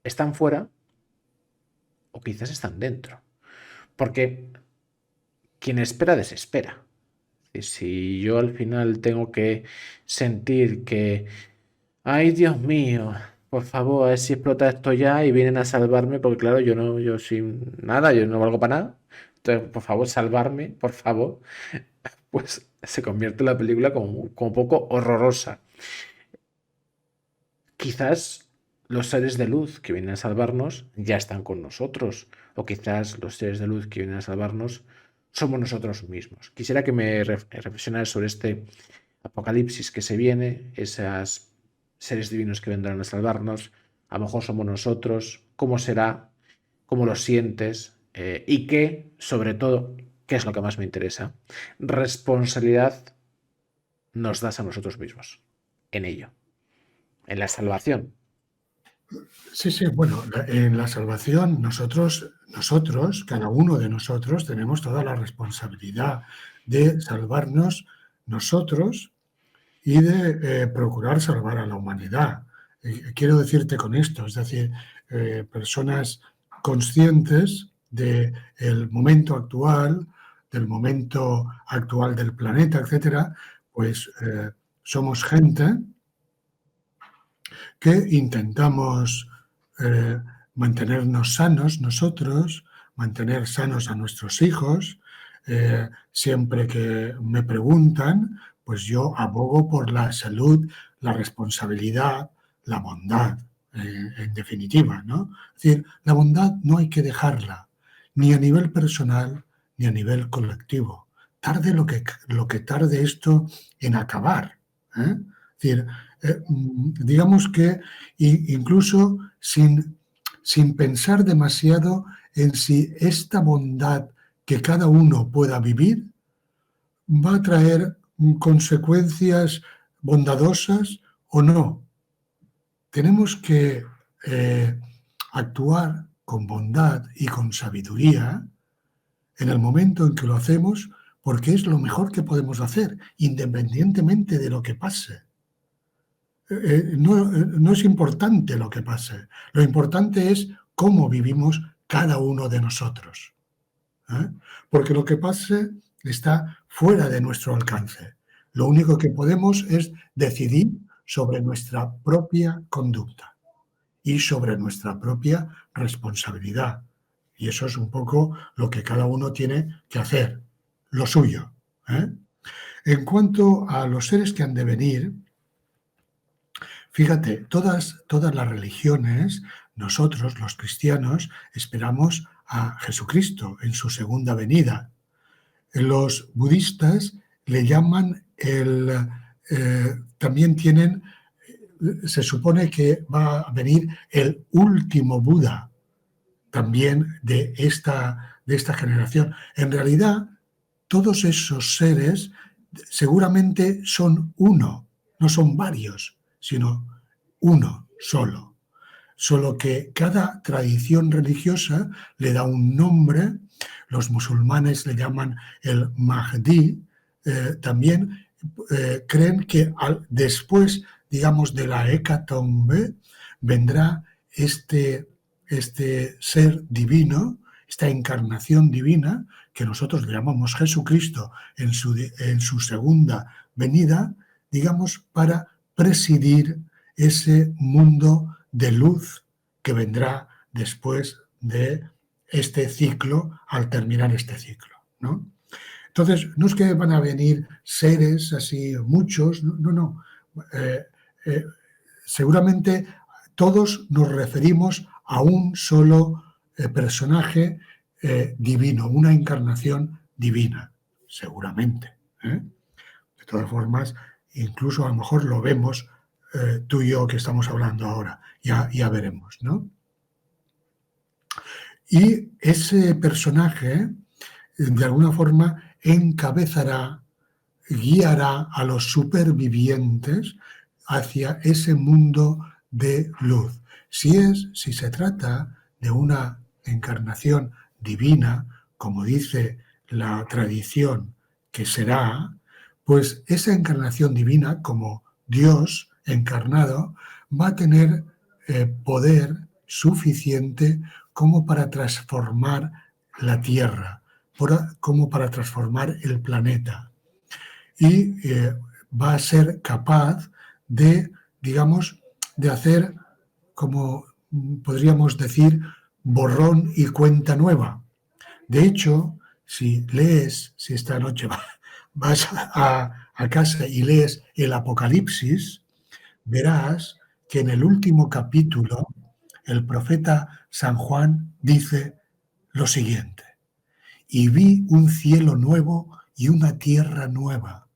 están fuera o quizás están dentro. Porque quien espera desespera. Si yo al final tengo que sentir que, ay Dios mío, por favor, a ver si explota esto ya y vienen a salvarme, porque claro, yo sin nada, yo no valgo para nada. Entonces, por favor, salvarme, por favor. Pues se convierte la película como poco horrorosa. Quizás los seres de luz que vienen a salvarnos ya están con nosotros, o quizás los seres de luz que vienen a salvarnos somos nosotros mismos. Quisiera que me reflexionaras sobre este apocalipsis que se viene, esos seres divinos que vendrán a salvarnos, a lo mejor somos nosotros, cómo será, cómo lo sientes y qué, sobre todo, qué es lo que más me interesa, responsabilidad nos das a nosotros mismos en ello, en la salvación. Sí, sí, bueno, en la salvación nosotros, cada uno de nosotros, tenemos toda la responsabilidad de salvarnos nosotros y de procurar salvar a la humanidad. Quiero decirte con esto, es decir, personas conscientes del momento actual, del planeta, etcétera, pues somos gente que intentamos mantenernos sanos nosotros, mantener sanos a nuestros hijos. Siempre que me preguntan, pues yo abogo por la salud, la responsabilidad, la bondad, en definitiva, ¿no? Es decir, la bondad no hay que dejarla, ni a nivel personal, ni a nivel colectivo. Tarde lo que tarde esto en acabar. Es decir, digamos que incluso sin pensar demasiado en si esta bondad que cada uno pueda vivir va a traer consecuencias bondadosas o no. Tenemos que actuar con bondad y con sabiduría en el momento en que lo hacemos, porque es lo mejor que podemos hacer, independientemente de lo que pase. No es importante lo que pase, lo importante es cómo vivimos cada uno de nosotros. Porque lo que pase está fuera de nuestro alcance. Lo único que podemos es decidir sobre nuestra propia conducta y sobre nuestra propia responsabilidad. Y eso es un poco lo que cada uno tiene que hacer, lo suyo. En cuanto a los seres que han de venir, fíjate, todas las religiones, nosotros los cristianos, esperamos a Jesucristo en su segunda venida. Los budistas le llaman también tienen, se supone que va a venir el último Buda también de esta generación. En realidad, todos esos seres seguramente son uno, no son varios, sino uno solo. Solo que cada tradición religiosa le da un nombre. Los musulmanes le llaman el Mahdi. También creen que después, digamos, de la hecatombe, vendrá este ser divino, esta encarnación divina, que nosotros le llamamos Jesucristo en su segunda venida, digamos, para presidir ese mundo de luz que vendrá después de este ciclo, al terminar este ciclo, ¿no? Entonces, no es que van a venir seres así, muchos, no. Seguramente todos nos referimos a un solo personaje divino, una encarnación divina, seguramente. De todas formas, incluso a lo mejor lo vemos tú y yo que estamos hablando ahora, ya veremos, ¿no? Y ese personaje, de alguna forma, encabezará, guiará a los supervivientes hacia ese mundo de luz. Si se trata de una encarnación divina, como dice la tradición que será, pues esa encarnación divina, como Dios encarnado, va a tener poder suficiente como para transformar la Tierra, como para transformar el planeta. Y va a ser capaz de, digamos, de hacer, como podríamos decir, borrón y cuenta nueva. De hecho, si esta noche vas a casa y lees el Apocalipsis, verás que en el último capítulo el profeta San Juan dice lo siguiente: y vi un cielo nuevo y una tierra nueva,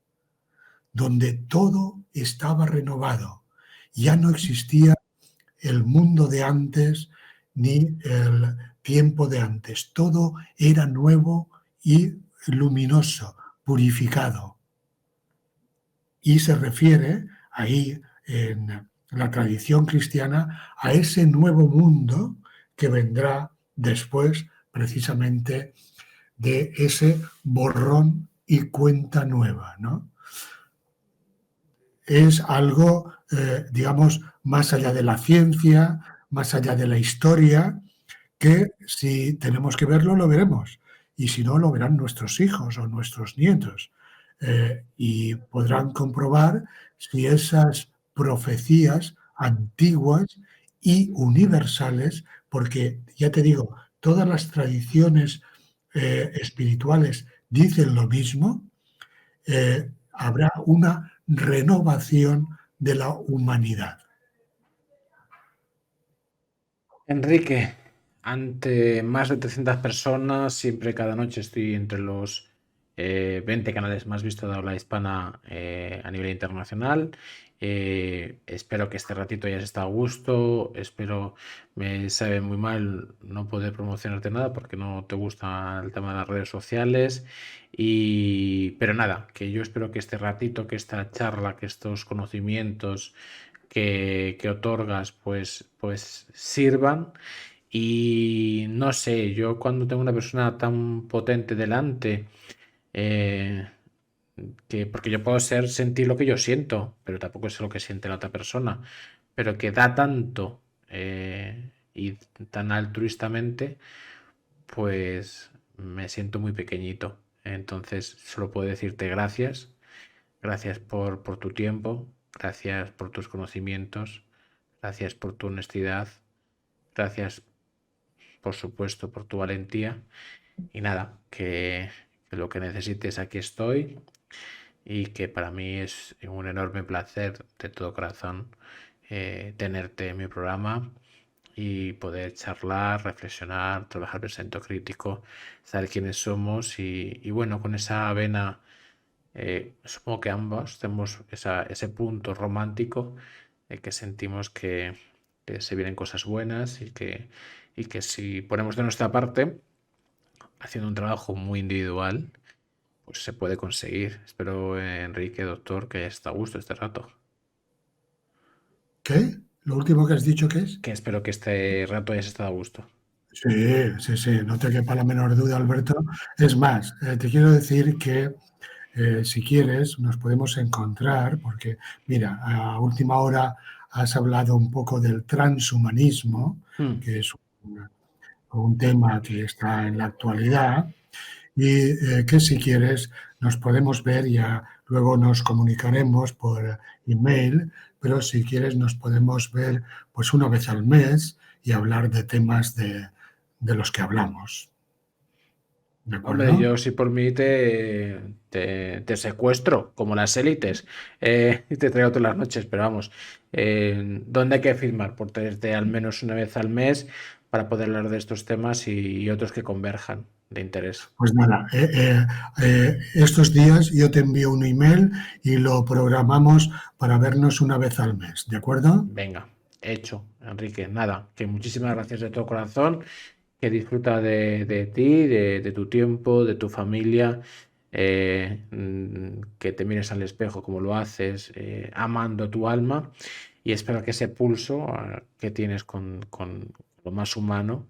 donde todo estaba renovado. Ya no existía el mundo de antes ni el tiempo de antes. Todo era nuevo y luminoso, purificado. Y se refiere ahí en la tradición cristiana a ese nuevo mundo que vendrá después precisamente de ese borrón y cuenta nueva, ¿no? Es algo, digamos, más allá de la ciencia, más allá de la historia, que si tenemos que verlo, lo veremos. Y si no, lo verán nuestros hijos o nuestros nietos. Y podrán comprobar si esas profecías antiguas y universales, porque ya te digo, todas las tradiciones espirituales dicen lo mismo, habrá una renovación de la humanidad. Enrique, ante más de 300 personas, siempre cada noche estoy entre los 20 canales más vistos de habla hispana a nivel internacional. Espero que este ratito hayas estado a gusto. Espero, me sabe muy mal no poder promocionarte nada porque no te gusta el tema de las redes sociales. Pero nada, que yo espero que este ratito, que esta charla, que estos conocimientos que otorgas, pues sirvan. Y no sé, yo cuando tengo una persona tan potente delante, eh, porque yo puedo sentir lo que yo siento, pero tampoco sé lo que siente la otra persona, pero que da tanto y tan altruistamente, pues me siento muy pequeñito. Entonces, solo puedo decirte gracias, gracias por tu tiempo, gracias por tus conocimientos, gracias por tu honestidad, gracias, por supuesto, por tu valentía. Y nada, que lo que necesites aquí estoy y que para mí es un enorme placer de todo corazón tenerte en mi programa y poder charlar, reflexionar, trabajar pensamiento crítico, saber quiénes somos y bueno, con esa vena, supongo que ambos tenemos ese punto romántico que sentimos que se vienen cosas buenas y que si ponemos de nuestra parte, haciendo un trabajo muy individual, pues se puede conseguir. Espero, Enrique, doctor, que hayas estado a gusto este rato. ¿Qué? ¿Lo último que has dicho qué es? Que espero que este rato hayas estado a gusto. Sí, sí, sí, no te quepa la menor duda, Alberto. Es más, te quiero decir que si quieres nos podemos encontrar, porque mira, a última hora has hablado un poco del transhumanismo, Hmm. que es un tema que está en la actualidad, y que si quieres nos podemos ver, ya luego nos comunicaremos por email, pero si quieres nos podemos ver pues una vez al mes y hablar de temas de los que hablamos. ¿De Hombre, acuerdo? yo si por mí te secuestro, como las élites, y te traigo todas las noches, pero vamos, ¿dónde hay que firmar? Por tenerte al menos una vez al mes para poder hablar de estos temas y otros que converjan de interés. Pues nada, estos días yo te envío un email y lo programamos para vernos una vez al mes, ¿de acuerdo? Venga, hecho, Enrique. Nada, que muchísimas gracias de todo corazón, que disfruta de ti, de tu tiempo, de tu familia, que te mires al espejo como lo haces, amando tu alma y espero que ese pulso que tienes con lo más humano,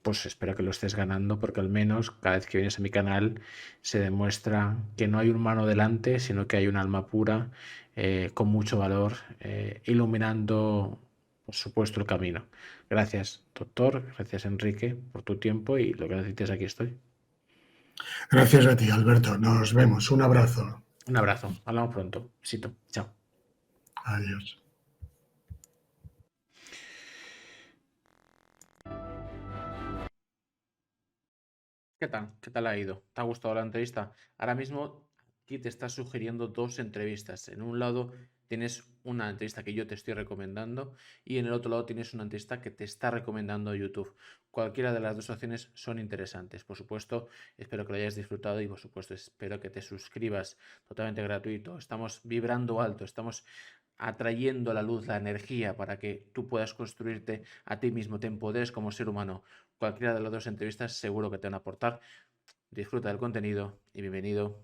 pues espero que lo estés ganando porque al menos cada vez que vienes a mi canal se demuestra que no hay un humano delante, sino que hay un alma pura con mucho valor, iluminando, por supuesto, el camino. Gracias, doctor. Gracias, Enrique, por tu tiempo y lo que necesites, aquí estoy. Gracias a ti, Alberto. Nos vemos. Un abrazo. Un abrazo. Hablamos pronto. Besito. Chao. Adiós. ¿Qué tal? ¿Qué tal ha ido? ¿Te ha gustado la entrevista? Ahora mismo aquí te está sugiriendo dos entrevistas. En un lado tienes una entrevista que yo te estoy recomendando y en el otro lado tienes una entrevista que te está recomendando YouTube. Cualquiera de las dos opciones son interesantes. Por supuesto, espero que lo hayas disfrutado y por supuesto espero que te suscribas totalmente gratuito. Estamos vibrando alto, estamos atrayendo la luz, la energía para que tú puedas construirte a ti mismo, te empoderes como ser humano. Cualquiera de las dos entrevistas seguro que te van a aportar. Disfruta del contenido y bienvenido